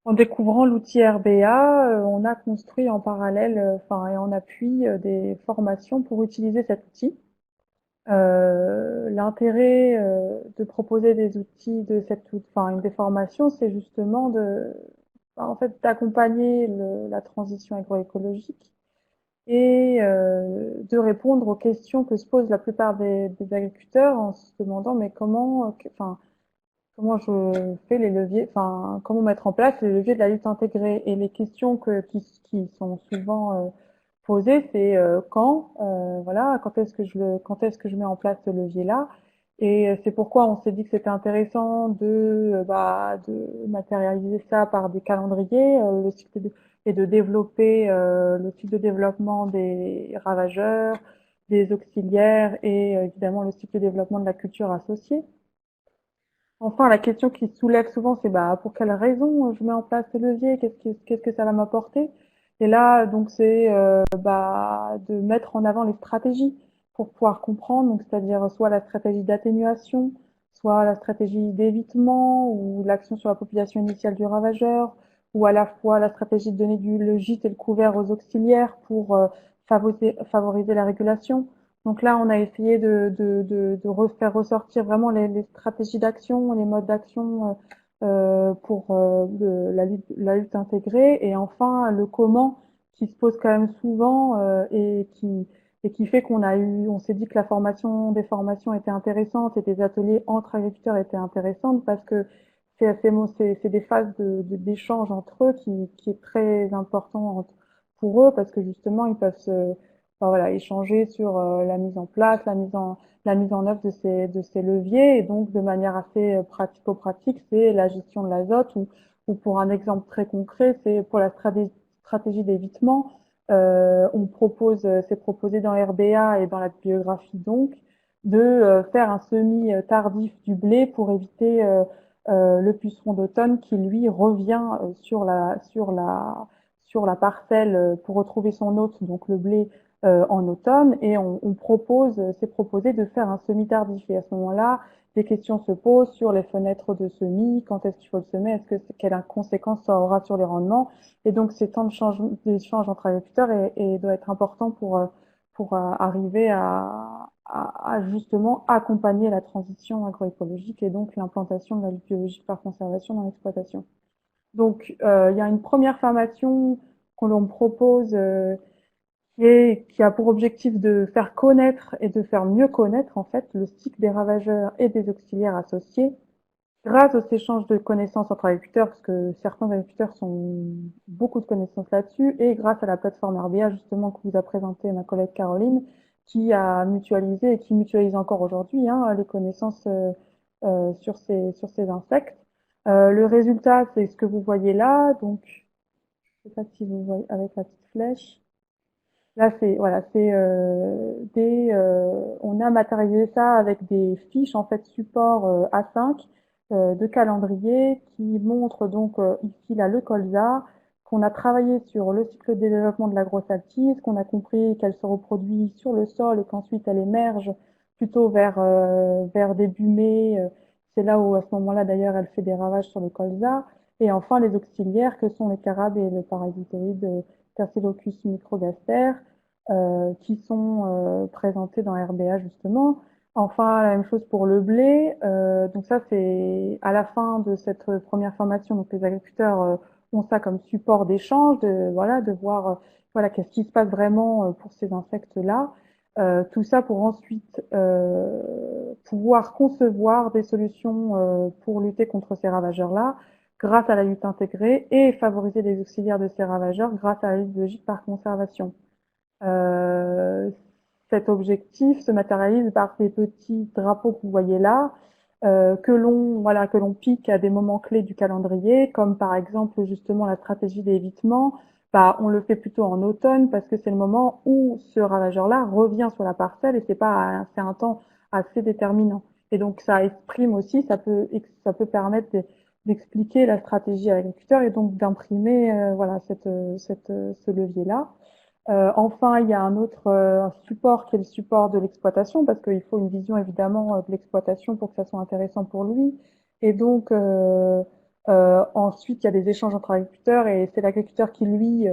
en découvrant l'outil RBA, on a construit en parallèle, et en appui des formations pour utiliser cet outil. L'intérêt de proposer des outils de enfin des formations, c'est justement en fait, d'accompagner la transition agroécologique et de répondre aux questions que se posent la plupart des agriculteurs en se demandant mais comment je fais les leviers, enfin comment mettre en place les leviers de la lutte intégrée. Et les questions qui sont souvent posées, c'est voilà, quand est-ce que je mets en place ce levier-là. Et c'est pourquoi on s'est dit que c'était intéressant de matérialiser ça par des calendriers, et de développer le cycle de développement des ravageurs, des auxiliaires et évidemment le cycle de développement de la culture associée. Enfin, la question qui soulève souvent, c'est pour quelle raison je mets en place ce levier? Qu'est-ce que ça va m'apporter? Et là, donc, c'est de mettre en avant les stratégies pour pouvoir comprendre, donc c'est-à-dire soit la stratégie d'atténuation, soit la stratégie d'évitement ou l'action sur la population initiale du ravageur, ou à la fois la stratégie de donner le gîte et le couvert aux auxiliaires pour favoriser la régulation. Donc là, on a essayé de refaire ressortir vraiment les stratégies d'action, les modes d'action pour la lutte intégrée, et enfin le comment qui se pose quand même souvent et qui fait on s'est dit que des formations étaient intéressantes et des ateliers entre agriculteurs étaient intéressantes parce que c'est des phases d'échange entre eux qui est très important pour eux parce que justement ils peuvent voilà, échanger sur la mise en place, la mise en œuvre de ces leviers. Et donc, de manière assez pratico-pratique, c'est la gestion de l'azote ou pour un exemple très concret, c'est pour la stratégie d'évitement. C'est proposé dans RBA et dans la biographie donc, de faire un semis tardif du blé pour éviter le puceron d'automne qui lui revient sur la parcelle pour retrouver son hôte, donc le blé en automne, et c'est proposé de faire un semis tardif. Et à ce moment-là, des questions se posent sur les fenêtres de semis, quand est-ce qu'il faut le semer, quelles conséquences ça aura sur les rendements. Et donc, ces temps d'échange entre agriculteurs doit être important pour arriver à justement accompagner la transition agroécologique et donc l'implantation de la lutte biologique par conservation dans l'exploitation. Donc, il y a une première formation que l'on propose qui a pour objectif de faire connaître et de faire mieux connaître en fait le cycle des ravageurs et des auxiliaires associés grâce aux échanges de connaissances entre agriculteurs, parce que certains agriculteurs ont beaucoup de connaissances là-dessus, et grâce à la plateforme RBA justement que vous a présenté ma collègue Caroline, qui a mutualisé et qui mutualise encore aujourd'hui les connaissances sur ces insectes. Le résultat, c'est ce que vous voyez là, donc je ne sais pas si vous voyez avec la petite flèche. Là, c'est voilà, on a matérialisé ça avec des fiches en fait support A5 de calendrier qui montrent donc ici là le colza qu'on a travaillé sur le cycle de développement de la grosse altise, qu'on a compris qu'elle se reproduit sur le sol et qu'ensuite elle émerge plutôt vers début mai. C'est là où à ce moment-là d'ailleurs elle fait des ravages sur le colza. Et enfin les auxiliaires que sont les carabes et le parasitoïde Staphylococcus microgaster, qui sont présentés dans RBA justement. Enfin, la même chose pour le blé. Donc ça, c'est à la fin de cette première formation. Donc les agriculteurs ont ça comme support d'échange, de voir voilà qu'est-ce qui se passe vraiment pour ces insectes-là. Tout ça pour ensuite pouvoir concevoir des solutions pour lutter contre ces ravageurs-là grâce à la lutte intégrée et favoriser les auxiliaires de ces ravageurs grâce à la lutte biologique par conservation. Euh, Cet objectif se matérialise par ces petits drapeaux que vous voyez là, que l'on pique à des moments clés du calendrier, comme par exemple justement la stratégie d'évitement. On le fait plutôt en automne parce que c'est le moment où ce ravageur-là revient sur la parcelle et c'est un temps assez déterminant. Et donc ça exprime aussi, ça peut permettre d'expliquer la stratégie à l'agriculteur et donc d'imprimer ce levier-là. Enfin, il y a un autre support qui est le support de l'exploitation, parce qu'il faut une vision évidemment de l'exploitation pour que ça soit intéressant pour lui. Et donc, ensuite, il y a des échanges entre agriculteurs et c'est l'agriculteur qui, lui,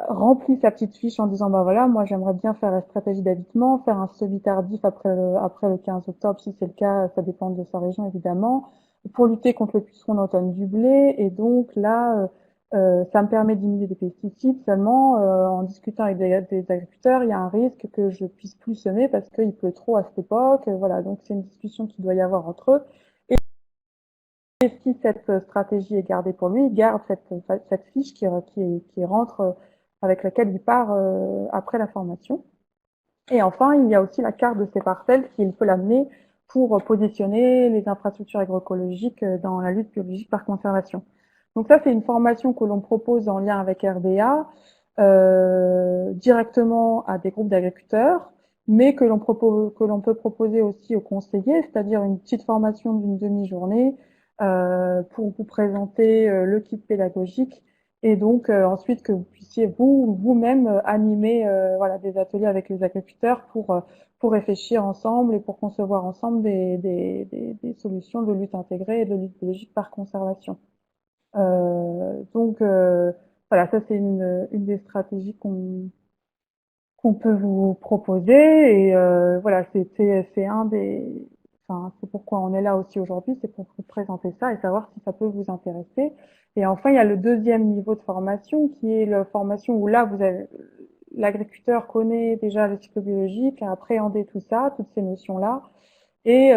remplit sa petite fiche en disant bah voilà, moi j'aimerais bien faire la stratégie d'habitement, faire un semi tardif après le 15 octobre si c'est le cas, ça dépend de sa région évidemment, pour lutter contre le puceron d'automne du blé. Et donc là, ça me permet d'immuniser des pesticides. Seulement, en discutant avec des agriculteurs, il y a un risque que je puisse plus semer parce qu'il pleut trop à cette époque. Voilà, donc c'est une discussion qu'il doit y avoir entre eux. Et si cette stratégie est gardée pour lui, il garde cette fiche qui rentre, avec laquelle il part après la formation. Et enfin, il y a aussi la carte de ces parcelles qu'il peut l'amener pour positionner les infrastructures agroécologiques dans la lutte biologique par conservation. Donc ça, c'est une formation que l'on propose en lien avec RDA directement à des groupes d'agriculteurs, mais que l'on peut proposer aussi aux conseillers, c'est-à-dire une petite formation d'une demi-journée pour vous présenter le kit pédagogique et donc ensuite que vous puissiez vous-même animer voilà des ateliers avec les agriculteurs pour réfléchir ensemble et pour concevoir ensemble des solutions de lutte intégrée et de lutte biologique par conservation. Donc voilà, ça c'est une des stratégies qu'on peut vous proposer et voilà c'est un des enfin c'est pourquoi on est là aussi aujourd'hui, c'est pour vous présenter ça et savoir si ça peut vous intéresser. Et enfin il y a le deuxième niveau de formation qui est la formation où là vous avez l'agriculteur connaît déjà le cycle biologique, a appréhendé tout ça, toutes ces notions là et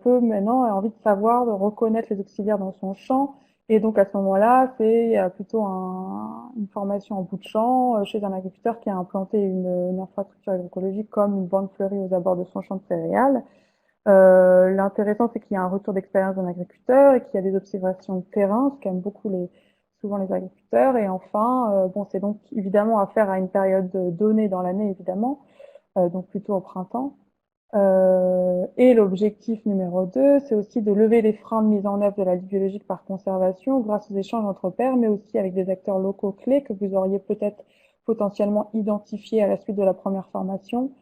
peut maintenant avoir envie de savoir, de reconnaître les auxiliaires dans son champ. Et donc à ce moment-là, c'est plutôt une formation en bout de champ chez un agriculteur qui a implanté une infrastructure agroécologique comme une bande fleurie aux abords de son champ de céréales. L'intéressant, c'est qu'il y a un retour d'expérience d'un agriculteur et qu'il y a des observations de terrain, ce qu'aiment beaucoup souvent les agriculteurs. Et enfin, bon, c'est donc évidemment à faire à une période donnée dans l'année, évidemment, donc plutôt au printemps. Et l'objectif numéro 2, c'est aussi de lever les freins de mise en œuvre de la lutte biologique par conservation grâce aux échanges entre pairs, mais aussi avec des acteurs locaux clés que vous auriez peut-être potentiellement identifiés à la suite de la première formation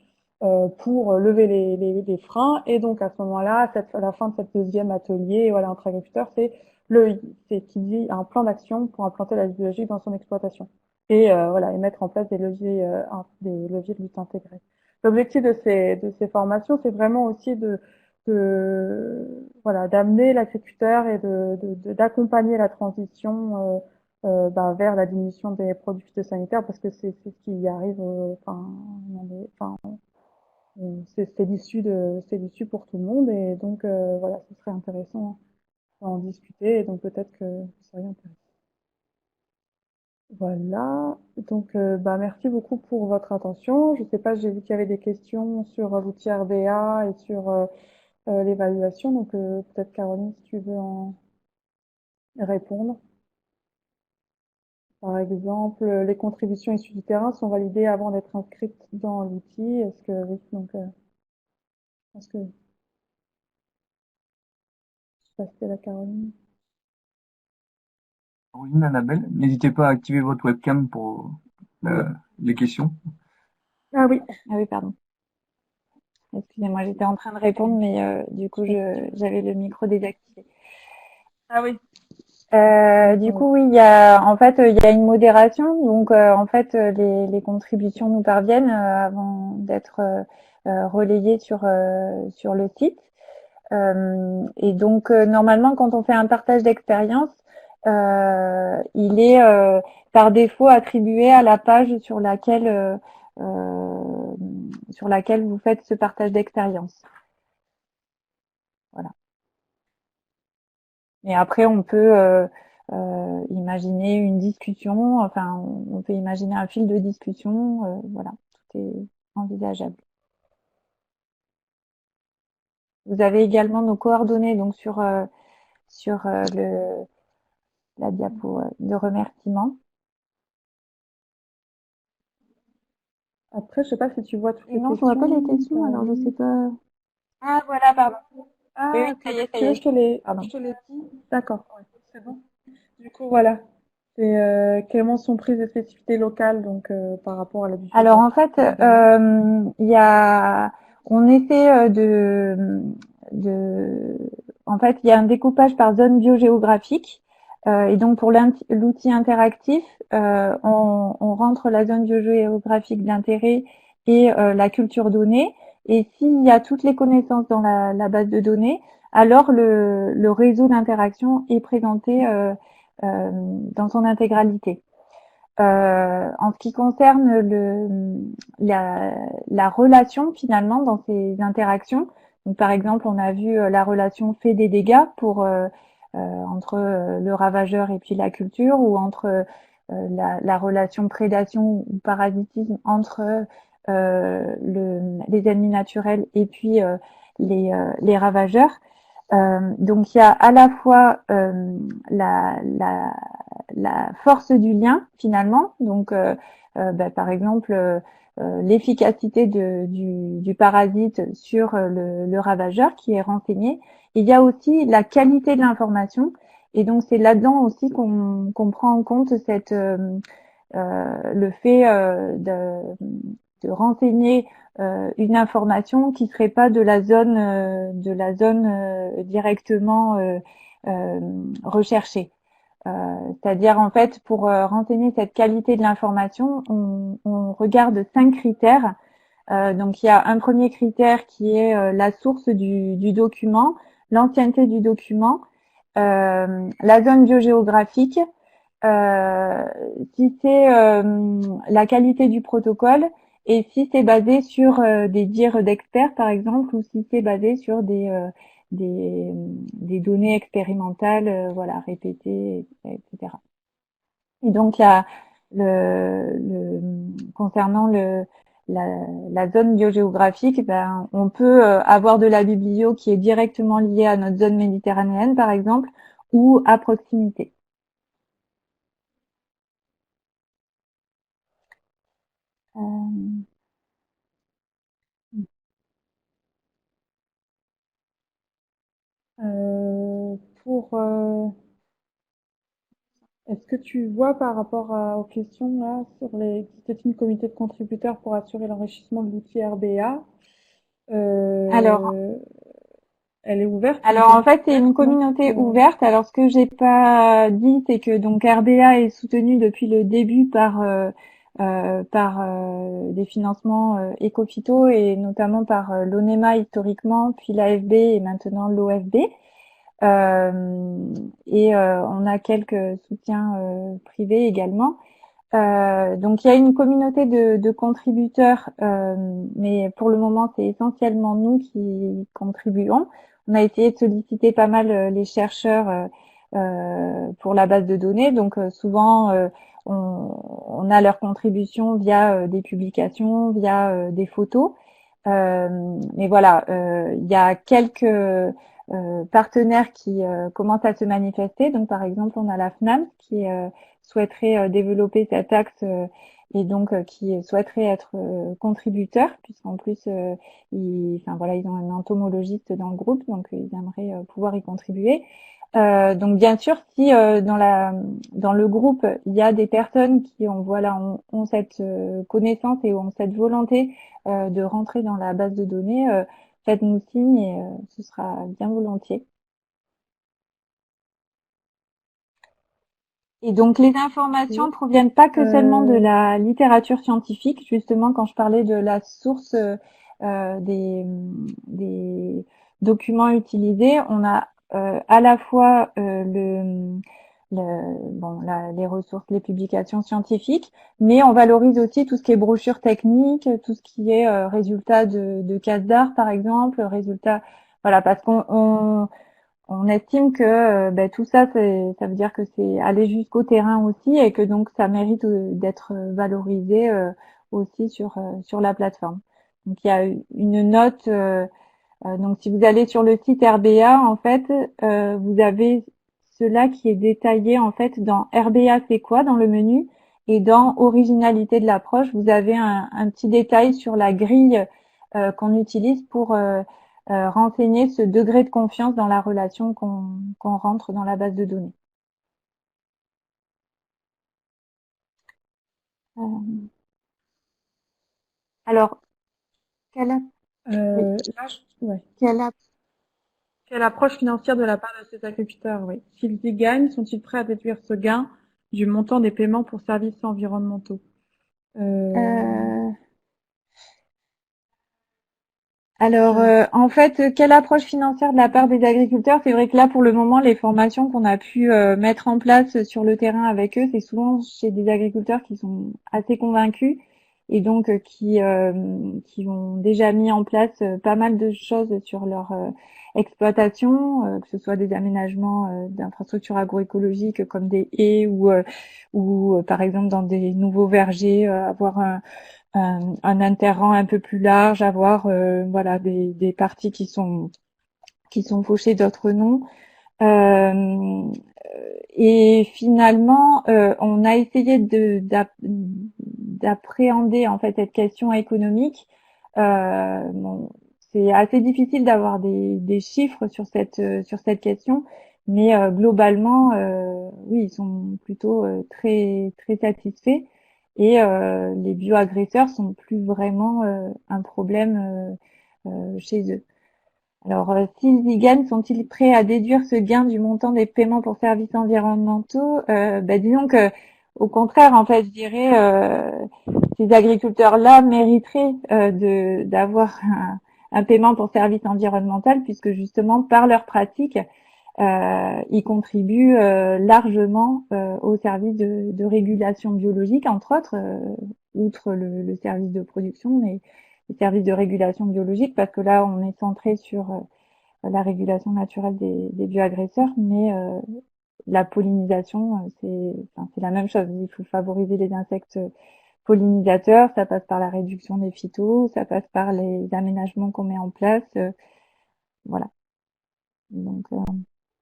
pour lever les freins. Et donc à ce moment-là, à la fin de cette deuxième atelier, voilà, entre agriculteurs, c'est qu'il y a un plan d'action pour implanter la lutte biologique dans son exploitation et voilà, et mettre en place des leviers de lutte intégrée. L'objectif de ces formations, c'est vraiment aussi voilà, d'amener l'agriculteur et d'accompagner la transition vers la diminution des produits phytosanitaires parce que c'est ce qui arrive, c'est l'issue pour tout le monde et donc voilà, ce serait intéressant d'en discuter et donc peut-être que vous seriez intéressé. Voilà, donc merci beaucoup pour votre attention. Je sais pas, j'ai vu qu'il y avait des questions sur l'outil RDA et sur l'évaluation, donc peut-être Caroline, si tu veux en répondre. Par exemple, les contributions issues du terrain sont validées avant d'être inscrites dans l'outil. Est-ce que oui, donc je pense que je sais pas si c'était la Caroline. Caroline, Annabelle, n'hésitez pas à activer votre webcam pour les questions. Ah oui, pardon. Excusez-moi, j'étais en train de répondre, mais du coup, j'avais le micro désactivé. Ah oui. Du coup, oui, il y a une modération. Donc, en fait, les contributions nous parviennent avant d'être relayées sur le site. Et donc, normalement, quand on fait un partage d'expérience, il est par défaut attribué à la page sur laquelle vous faites ce partage d'expérience. Voilà. Et après, on peut imaginer une discussion, enfin, on peut imaginer un fil de discussion, voilà, tout est envisageable. Vous avez également nos coordonnées donc sur la diapo de remerciement. Après, je sais pas si tu vois toutes les Non, je questions. vois pas les questions, alors je sais pas. Ah, voilà, pardon. Ah, Oui, ça y est, ça y est. je te les Pardon. dis. D'accord, ouais, c'est bon. Du coup, voilà. C'est comment sont prises les spécificités locales donc par rapport à la diffusion. Alors en fait, on essaie en fait, il y a un découpage par zone biogéographique Et donc pour l'outil interactif, on rentre la zone biogéographique d'intérêt et la culture donnée. Et s'il y a toutes les connaissances dans la base de données, alors le réseau d'interaction est présenté dans son intégralité. En ce qui concerne la relation finalement dans ces interactions, donc par exemple on a vu la relation fait des dégâts entre le ravageur et puis la culture, ou entre la relation prédation ou parasitisme entre les ennemis naturels et puis les ravageurs. Donc il y a à la fois la, la, la force du lien finalement, donc par exemple l'efficacité du parasite sur le ravageur qui est renseigné. Il y a aussi la qualité de l'information, et donc c'est là-dedans aussi qu'on prend en compte le fait de renseigner une information qui serait pas de la zone directement recherchée. C'est-à-dire en fait pour renseigner cette qualité de l'information, on regarde 5 critères. Donc il y a un premier critère qui est la source du document, l'ancienneté du document, la zone biogéographique, si c'est la qualité du protocole, et si c'est basé sur des dires d'experts par exemple, ou si c'est basé sur des données expérimentales voilà, répétées, etc. Et donc concernant la zone biogéographique, ben, on peut avoir de la biblio qui est directement liée à notre zone méditerranéenne par exemple, ou à proximité. Euh, Pour est-ce que tu vois par rapport aux questions là sur les une comité de contributeurs pour assurer l'enrichissement de l'outil RBA, alors, euh, elle est ouverte une en fait, c'est une communauté, non? communauté ouverte. Alors, ce que j'ai pas dit, c'est que donc RBA est soutenu depuis le début par des financements Ecophyto, et notamment par l'ONEMA historiquement, puis l'AFB et maintenant l'OFB. On a quelques soutiens privés également. Donc il y a une communauté de contributeurs, mais pour le moment c'est essentiellement nous qui contribuons. On a essayé de solliciter pas mal les chercheurs pour la base de données, donc souvent on a leur contribution via des publications, via des photos. Mais voilà, il y a quelques partenaires qui commencent à se manifester. Donc par exemple on a la FNAM qui souhaiterait développer cet axe et donc qui souhaiterait être contributeur, puisqu'en plus enfin voilà, ils ont un entomologiste dans le groupe, donc ils aimeraient pouvoir y contribuer. Donc bien sûr, si dans le groupe il y a des personnes qui ont cette connaissance et ont cette volonté de rentrer dans la base de données, faites-nous signe et ce sera bien volontiers. Et donc les informations proviennent pas que seulement de la littérature scientifique. Justement, quand je parlais de la source des documents utilisés, on a à la fois les ressources, les publications scientifiques, mais on valorise aussi tout ce qui est brochure technique, tout ce qui est résultats de cases d'art par exemple, résultats, voilà, parce on estime que tout ça, ça veut dire que c'est aller jusqu'au terrain aussi, et que donc ça mérite d'être valorisé aussi sur la plateforme. Donc il y a une note. Donc si vous allez sur le site RBA, en fait, vous avez cela qui est détaillé en fait dans RBA c'est quoi dans le menu, et dans originalité de l'approche, vous avez un petit détail sur la grille qu'on utilise pour renseigner ce degré de confiance dans la relation qu'on rentre dans la base de données. Alors, quelle app, Là, ouais. quelle app Quelle approche financière de la part de ces agriculteurs, oui. S'ils y gagnent, sont-ils prêts à déduire ce gain du montant des paiements pour services environnementaux? Euh, Alors, Je- en fait, quelle approche financière de la part des agriculteurs? C'est vrai que là, pour le moment, les formations qu'on a pu mettre en place sur le terrain avec eux, c'est souvent chez des agriculteurs qui sont assez convaincus et donc qui ont déjà mis en place pas mal de choses sur leur exploitation, que ce soit des aménagements d'infrastructures agroécologiques comme des haies ou par exemple dans des nouveaux vergers, avoir un interrang un peu plus large, avoir voilà des parties qui sont fauchées, d'autres non. Euh, et finalement, on a essayé d'appréhender en fait cette question économique. Bon, c'est assez difficile d'avoir des chiffres sur cette question, mais globalement, oui, ils sont plutôt très très satisfaits. Et les bioagresseurs sont plus vraiment un problème chez eux. Alors, s'ils y gagnent, sont-ils prêts à déduire ce gain du montant des paiements pour services environnementaux? Disons que, au contraire, en fait, je dirais, ces agriculteurs-là mériteraient d'avoir un paiement pour service environnemental, puisque justement, par leur pratique, ils contribuent largement au service de régulation biologique, entre autres, outre le service de production, mais les services de régulation biologique, parce que là, on est centré sur la régulation naturelle des bioagresseurs, mais la pollinisation, c'est la même chose. Il faut favoriser les insectes pollinisateurs, ça passe par la réduction des phytos, ça passe par les aménagements qu'on met en place, voilà. Donc,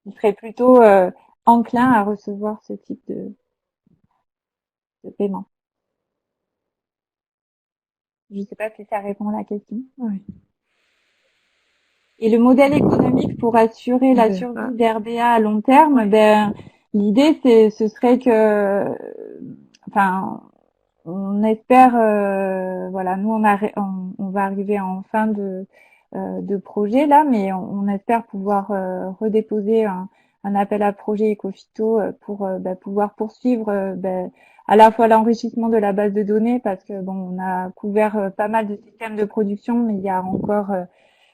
il serait plutôt enclin à recevoir ce type de paiement. Je ne sais pas si ça répond à la question. Oui. Et le modèle économique pour assurer la survie d'RBA à long terme, Ouais. l'idée ce serait que, enfin, on espère, voilà, nous on va arriver en fin de projet là, mais on espère pouvoir redéposer un appel à projet Ecophyto pour pouvoir poursuivre à la fois l'enrichissement de la base de données parce que bon, on a couvert pas mal de systèmes de production, mais il y a encore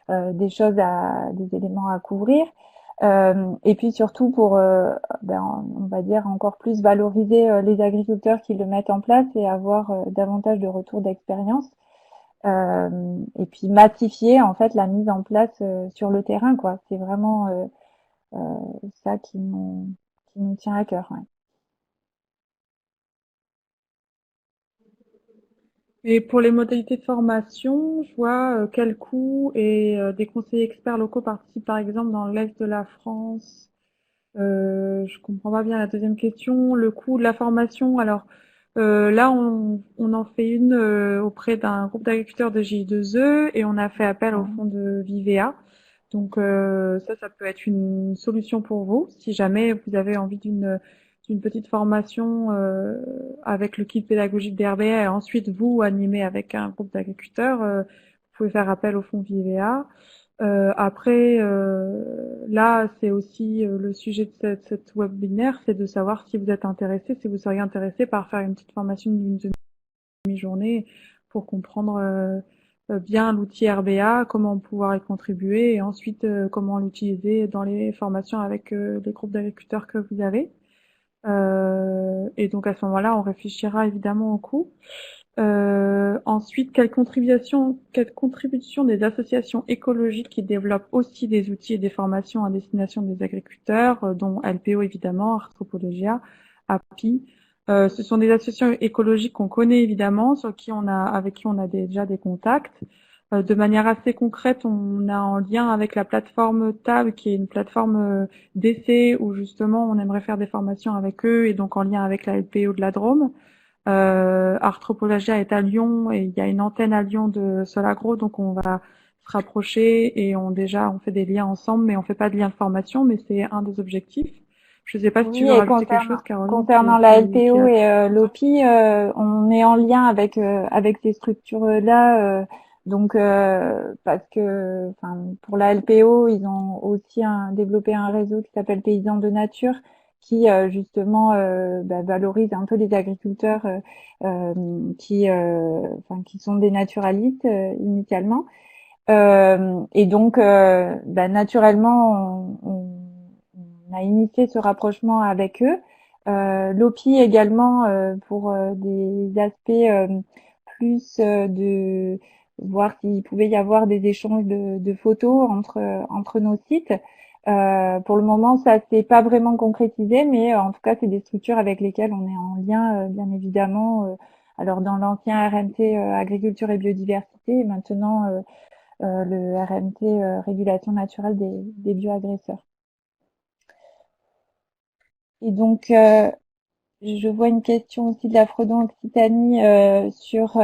des éléments à couvrir. Et puis surtout pour, on va dire, encore plus valoriser les agriculteurs qui le mettent en place et avoir davantage de retours d'expérience. Et puis massifier en fait la mise en place sur le terrain, quoi. C'est vraiment ça qui nous tient à cœur. Ouais. Et pour les modalités de formation, je vois quel coût et des conseillers experts locaux participent par exemple dans l'Est de la France. Je comprends pas bien la deuxième question. Le coût de la formation, alors là on en fait une auprès d'un groupe d'agriculteurs de J2E et on a fait appel au fonds de Vivea. Donc ça peut être une solution pour vous si jamais vous avez envie d'une petite formation avec le kit pédagogique d'RBA et ensuite vous animer avec un groupe d'agriculteurs, vous pouvez faire appel au fonds Vivea. Après, là, c'est aussi le sujet de cette webinaire, c'est de savoir si vous êtes intéressé, si vous seriez intéressé par faire une petite formation d'une demi-journée pour comprendre bien l'outil RBA, comment pouvoir y contribuer et ensuite comment l'utiliser dans les formations avec les groupes d'agriculteurs que vous avez. Et donc à ce moment-là, on réfléchira évidemment au coût. Ensuite, quelle contribution des associations écologiques qui développent aussi des outils et des formations à destination des agriculteurs, dont LPO évidemment, Arthropologia, API. Ce sont des associations écologiques qu'on connaît évidemment, avec qui on a déjà des contacts. De manière assez concrète, on a en lien avec la plateforme TAB, qui est une plateforme d'essai où justement on aimerait faire des formations avec eux et donc en lien avec la LPO de la Drôme. Arthropologia est à Lyon et il y a une antenne à Lyon de Solagro, donc on va se rapprocher et on fait des liens ensemble, mais on fait pas de lien de formation, mais c'est un des objectifs. Je sais pas si tu Oui, veux et rajouter quelque chose, Caroline. concernant la LPO et l'OPI, on est en lien avec ces structures-là Donc parce que pour la LPO, ils ont aussi développé un réseau qui s'appelle Paysans de Nature qui justement valorise un peu les agriculteurs qui sont des naturalistes initialement. Et donc naturellement on a initié ce rapprochement avec eux. L'OPI également pour des aspects plus de voir s'il pouvait y avoir des échanges de photos entre nos sites. Pour le moment, ça s'est pas vraiment concrétisé, mais en tout cas, c'est des structures avec lesquelles on est en lien, bien évidemment. Alors dans l'ancien RMT agriculture et biodiversité, et maintenant le RMT régulation naturelle des bioagresseurs. Et donc je vois une question aussi de la Fredon Occitanie sur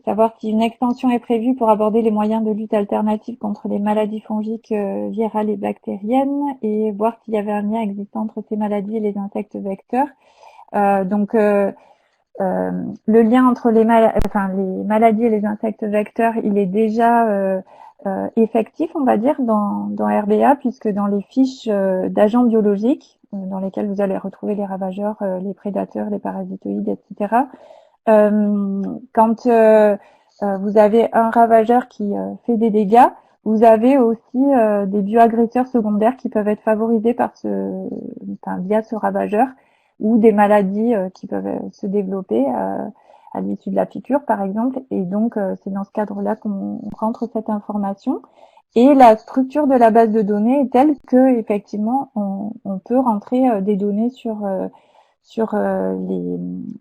savoir si une extension est prévue pour aborder les moyens de lutte alternatifs contre les maladies fongiques, virales et bactériennes, et voir s'il y avait un lien existant entre ces maladies et les insectes vecteurs. Le lien entre les maladies et les insectes vecteurs, il est déjà effectif, on va dire, dans RBA, puisque dans les fiches d'agents biologiques, dans lesquelles vous allez retrouver les ravageurs, les prédateurs, les parasitoïdes, etc., quand vous avez un ravageur qui fait des dégâts, vous avez aussi des bioagresseurs secondaires qui peuvent être favorisés via ce ravageur, ou des maladies qui peuvent se développer à l'issue de la piqûre, par exemple. Et donc, c'est dans ce cadre-là qu'on rentre cette information. Et la structure de la base de données est telle que, effectivement, on peut rentrer des données sur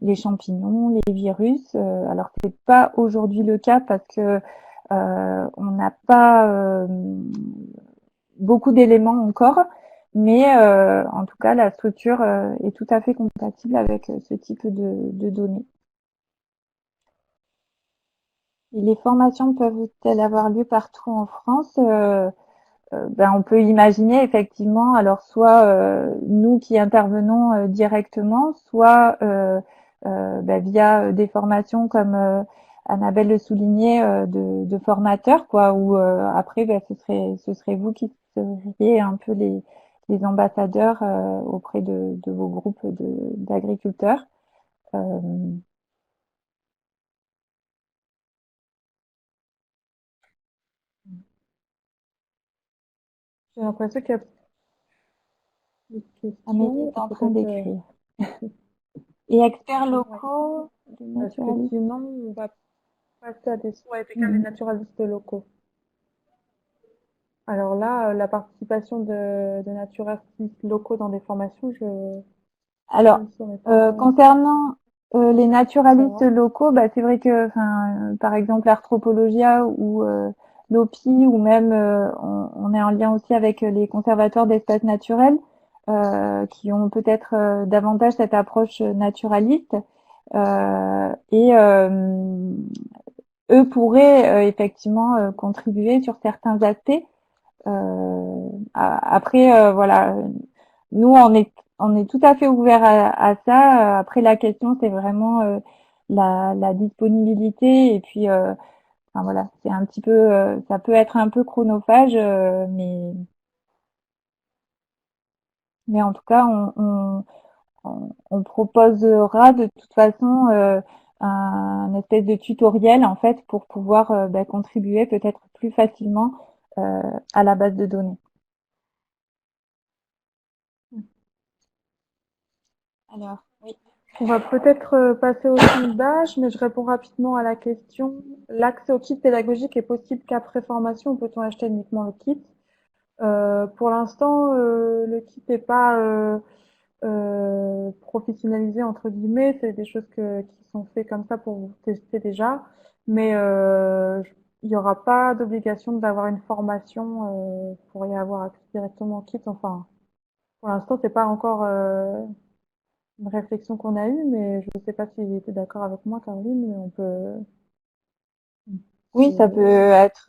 les champignons, les virus. Alors c'est pas aujourd'hui le cas parce que on n'a pas beaucoup d'éléments encore, mais en tout cas la structure est tout à fait compatible avec ce type de données. Et les formations peuvent-elles avoir lieu partout en France? On peut imaginer effectivement, alors soit nous qui intervenons directement, soit via des formations comme Annabelle le soulignait de formateurs, quoi, ou après ce serait vous qui seriez un peu les ambassadeurs auprès de vos groupes d'agriculteurs. J'ai l'impression qu'il y a des Amélie questions. est en train Peut-être, d'écrire. Et experts ouais. locaux de Parce que naturalistes. sinon, on va passer à des soins avec les Mhm. naturalistes locaux. Alors là, la participation de naturalistes locaux dans des formations, je Alors, ne saurais pas concernant les naturalistes savoir. locaux, c'est vrai que, par exemple, l'Arthropologia ou l'OPI, ou même on est en lien aussi avec les conservateurs d'espaces naturels, qui ont peut-être davantage cette approche naturaliste, et eux pourraient effectivement contribuer sur certains aspects. Après, voilà, nous on est tout à fait ouvert à ça. Après, la question c'est vraiment la disponibilité, et puis voilà, c'est un petit peu, ça peut être un peu chronophage, mais en tout cas on proposera de toute façon un espèce de tutoriel en fait pour pouvoir contribuer peut-être plus facilement à la base de données. Alors, oui. On va peut-être passer au sondage, mais je réponds rapidement à la question. L'accès au kit pédagogique est possible qu'après formation ou peut-on acheter uniquement le kit? Pour l'instant, le kit n'est pas professionnalisé entre guillemets. C'est des choses qui sont faites comme ça pour vous tester déjà. Mais il n'y aura pas d'obligation d'avoir une formation pour y avoir accès directement au kit. Enfin, pour l'instant, c'est pas encore une réflexion qu'on a eue, mais je ne sais pas s'il était d'accord avec moi, Caroline, mais on peut Oui, ça peut être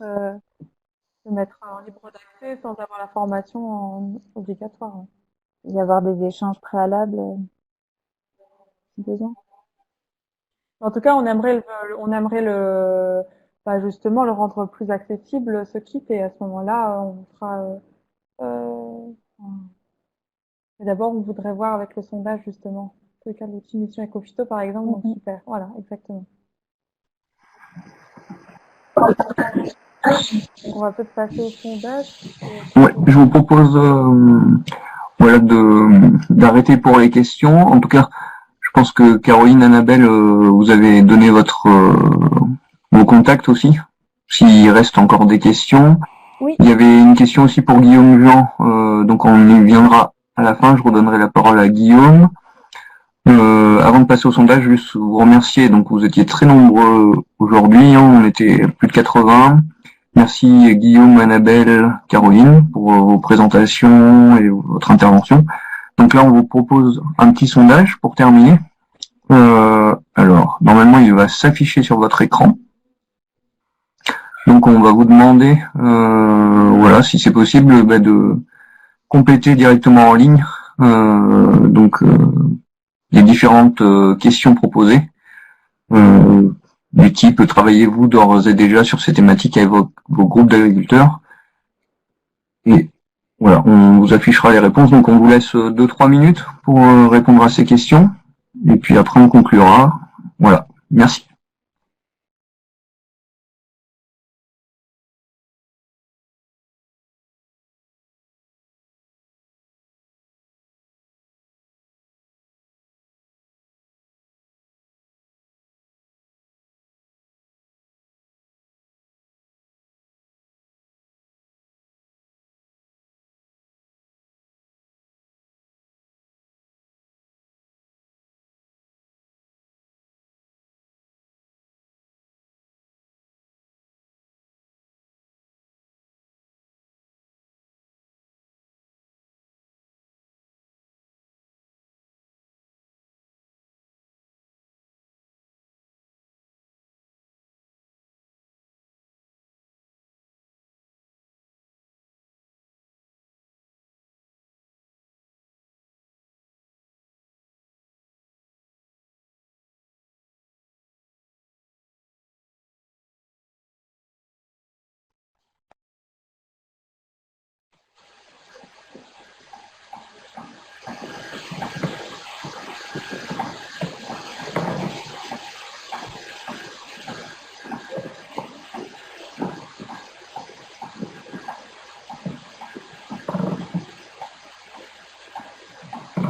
se mettre en libre d'accès sans avoir la formation obligatoire. Ouais. y avoir des échanges préalables si besoin. En tout cas, on aimerait justement le rendre plus accessible, ce kit, et à ce moment-là, on fera. Et d'abord, on voudrait voir avec le sondage justement. C'est le cas de l'outil Mission Ecophyto par exemple, donc super. Voilà, exactement. On va peut-être passer au sondage. Ouais, je vous propose voilà d'arrêter pour les questions. En tout cas, je pense que Caroline, Annabelle, vous avez donné vos contacts aussi. S'il reste encore des questions. Oui. Il y avait une question aussi pour Guillaume Jean, donc on y viendra à la fin. Je redonnerai la parole à Guillaume. Avant de passer au sondage, juste vous remercier. Donc vous étiez très nombreux aujourd'hui, hein, on était plus de 80. Merci Guillaume, Annabelle, Caroline pour vos présentations et votre intervention. Donc là, on vous propose un petit sondage pour terminer. Alors, normalement, il va s'afficher sur votre écran. Donc, on va vous demander, voilà, si c'est possible, de compléter directement en ligne les différentes questions proposées. Du type, travaillez-vous d'ores et déjà sur ces thématiques avec vos groupes d'agriculteurs? Et voilà, on vous affichera les réponses. Donc, on vous laisse 2-3 minutes pour répondre à ces questions. Et puis après, on conclura. Voilà, merci.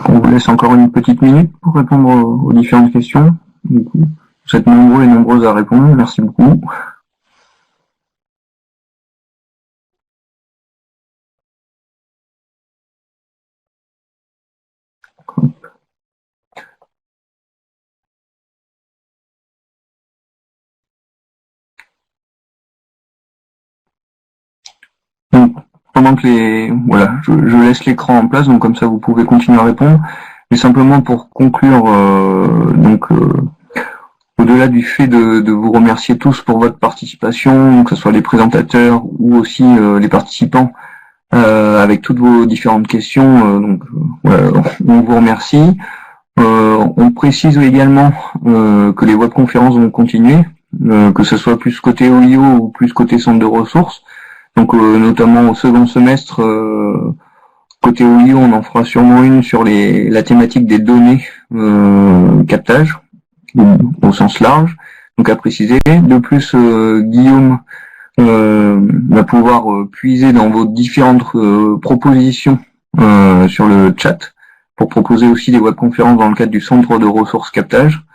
On vous laisse encore une petite minute pour répondre aux différentes questions. Du coup, vous êtes nombreux et nombreuses à répondre. Merci beaucoup. Donc, pendant que voilà, je laisse l'écran en place, donc comme ça vous pouvez continuer à répondre. Mais simplement pour conclure, au-delà du fait de vous remercier tous pour votre participation, que ce soit les présentateurs ou aussi les participants, avec toutes vos différentes questions, voilà, on vous remercie. On précise également que les webconférences vont continuer, que ce soit plus côté OIO ou plus côté centre de ressources. Donc notamment au second semestre, côté OIO, on en fera sûrement une sur la thématique des données captage, au sens large. Donc à préciser. De plus, Guillaume va pouvoir puiser dans vos différentes propositions sur le chat pour proposer aussi des webconférences dans le cadre du centre de ressources captage.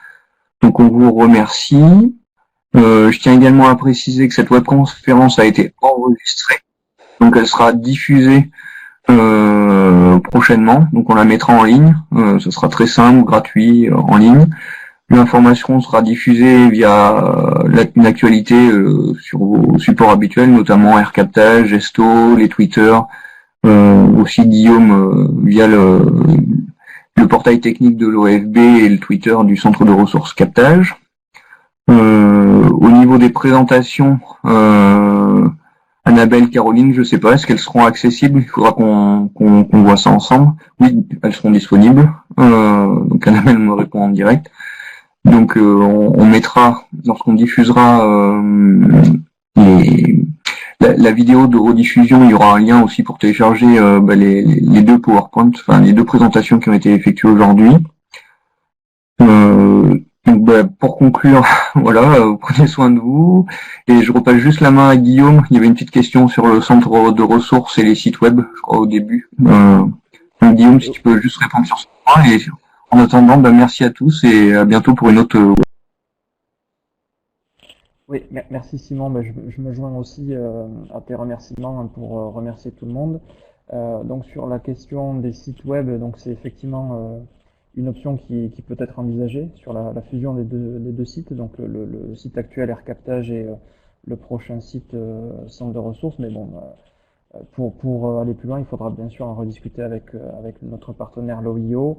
Donc on vous remercie. Je tiens également à préciser que cette webconférence a été enregistrée, donc elle sera diffusée prochainement, donc on la mettra en ligne, ce sera très simple, gratuit, en ligne. L'information sera diffusée via une actualité sur vos supports habituels, notamment AirCaptage, Gesto, les Twitter, aussi Guillaume via le portail technique de l'OFB et le Twitter du centre de ressources captage. Au niveau des présentations, Annabelle, Caroline, je sais pas, est-ce qu'elles seront accessibles? Il faudra qu'on voit ça ensemble. Oui, elles seront disponibles. Donc Annabelle me répond en direct. Donc on mettra, lorsqu'on diffusera la vidéo de rediffusion, il y aura un lien aussi pour télécharger les deux PowerPoint, enfin les deux présentations qui ont été effectuées aujourd'hui. Donc pour conclure, voilà, prenez soin de vous. Et je repasse juste la main à Guillaume. Il y avait une petite question sur le centre de ressources et les sites web, je crois, au début. Donc, Guillaume, si tu peux juste répondre sur ce point. Et en attendant, merci à tous et à bientôt pour une autre. Oui, merci Simon. Je me joins aussi à tes remerciements pour remercier tout le monde. Donc sur la question des sites web, donc c'est effectivement une option qui peut être envisagée sur la fusion des deux sites, donc le site actuel AirCaptage et le prochain site centre de ressources. Mais bon, pour aller plus loin, il faudra bien sûr en rediscuter avec notre partenaire Loio,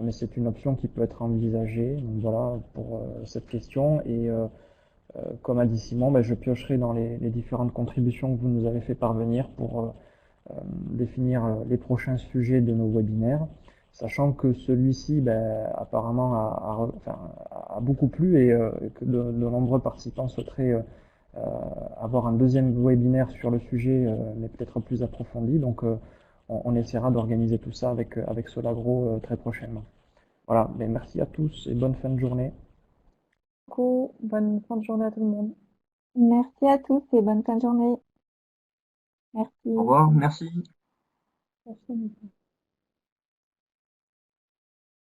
mais c'est une option qui peut être envisagée. Donc voilà pour cette question. Et comme a dit Simon, je piocherai dans les différentes contributions que vous nous avez fait parvenir pour définir les prochains sujets de nos webinaires, sachant que celui-ci apparemment a beaucoup plu et que de nombreux participants souhaiteraient avoir un deuxième webinaire sur le sujet, mais peut-être plus approfondi. Donc on essaiera d'organiser tout ça avec Solagro très prochainement. Voilà, merci à tous et bonne fin de journée. Bonne fin de journée à tout le monde. Merci à tous et bonne fin de journée. Merci. Au revoir, merci. Merci.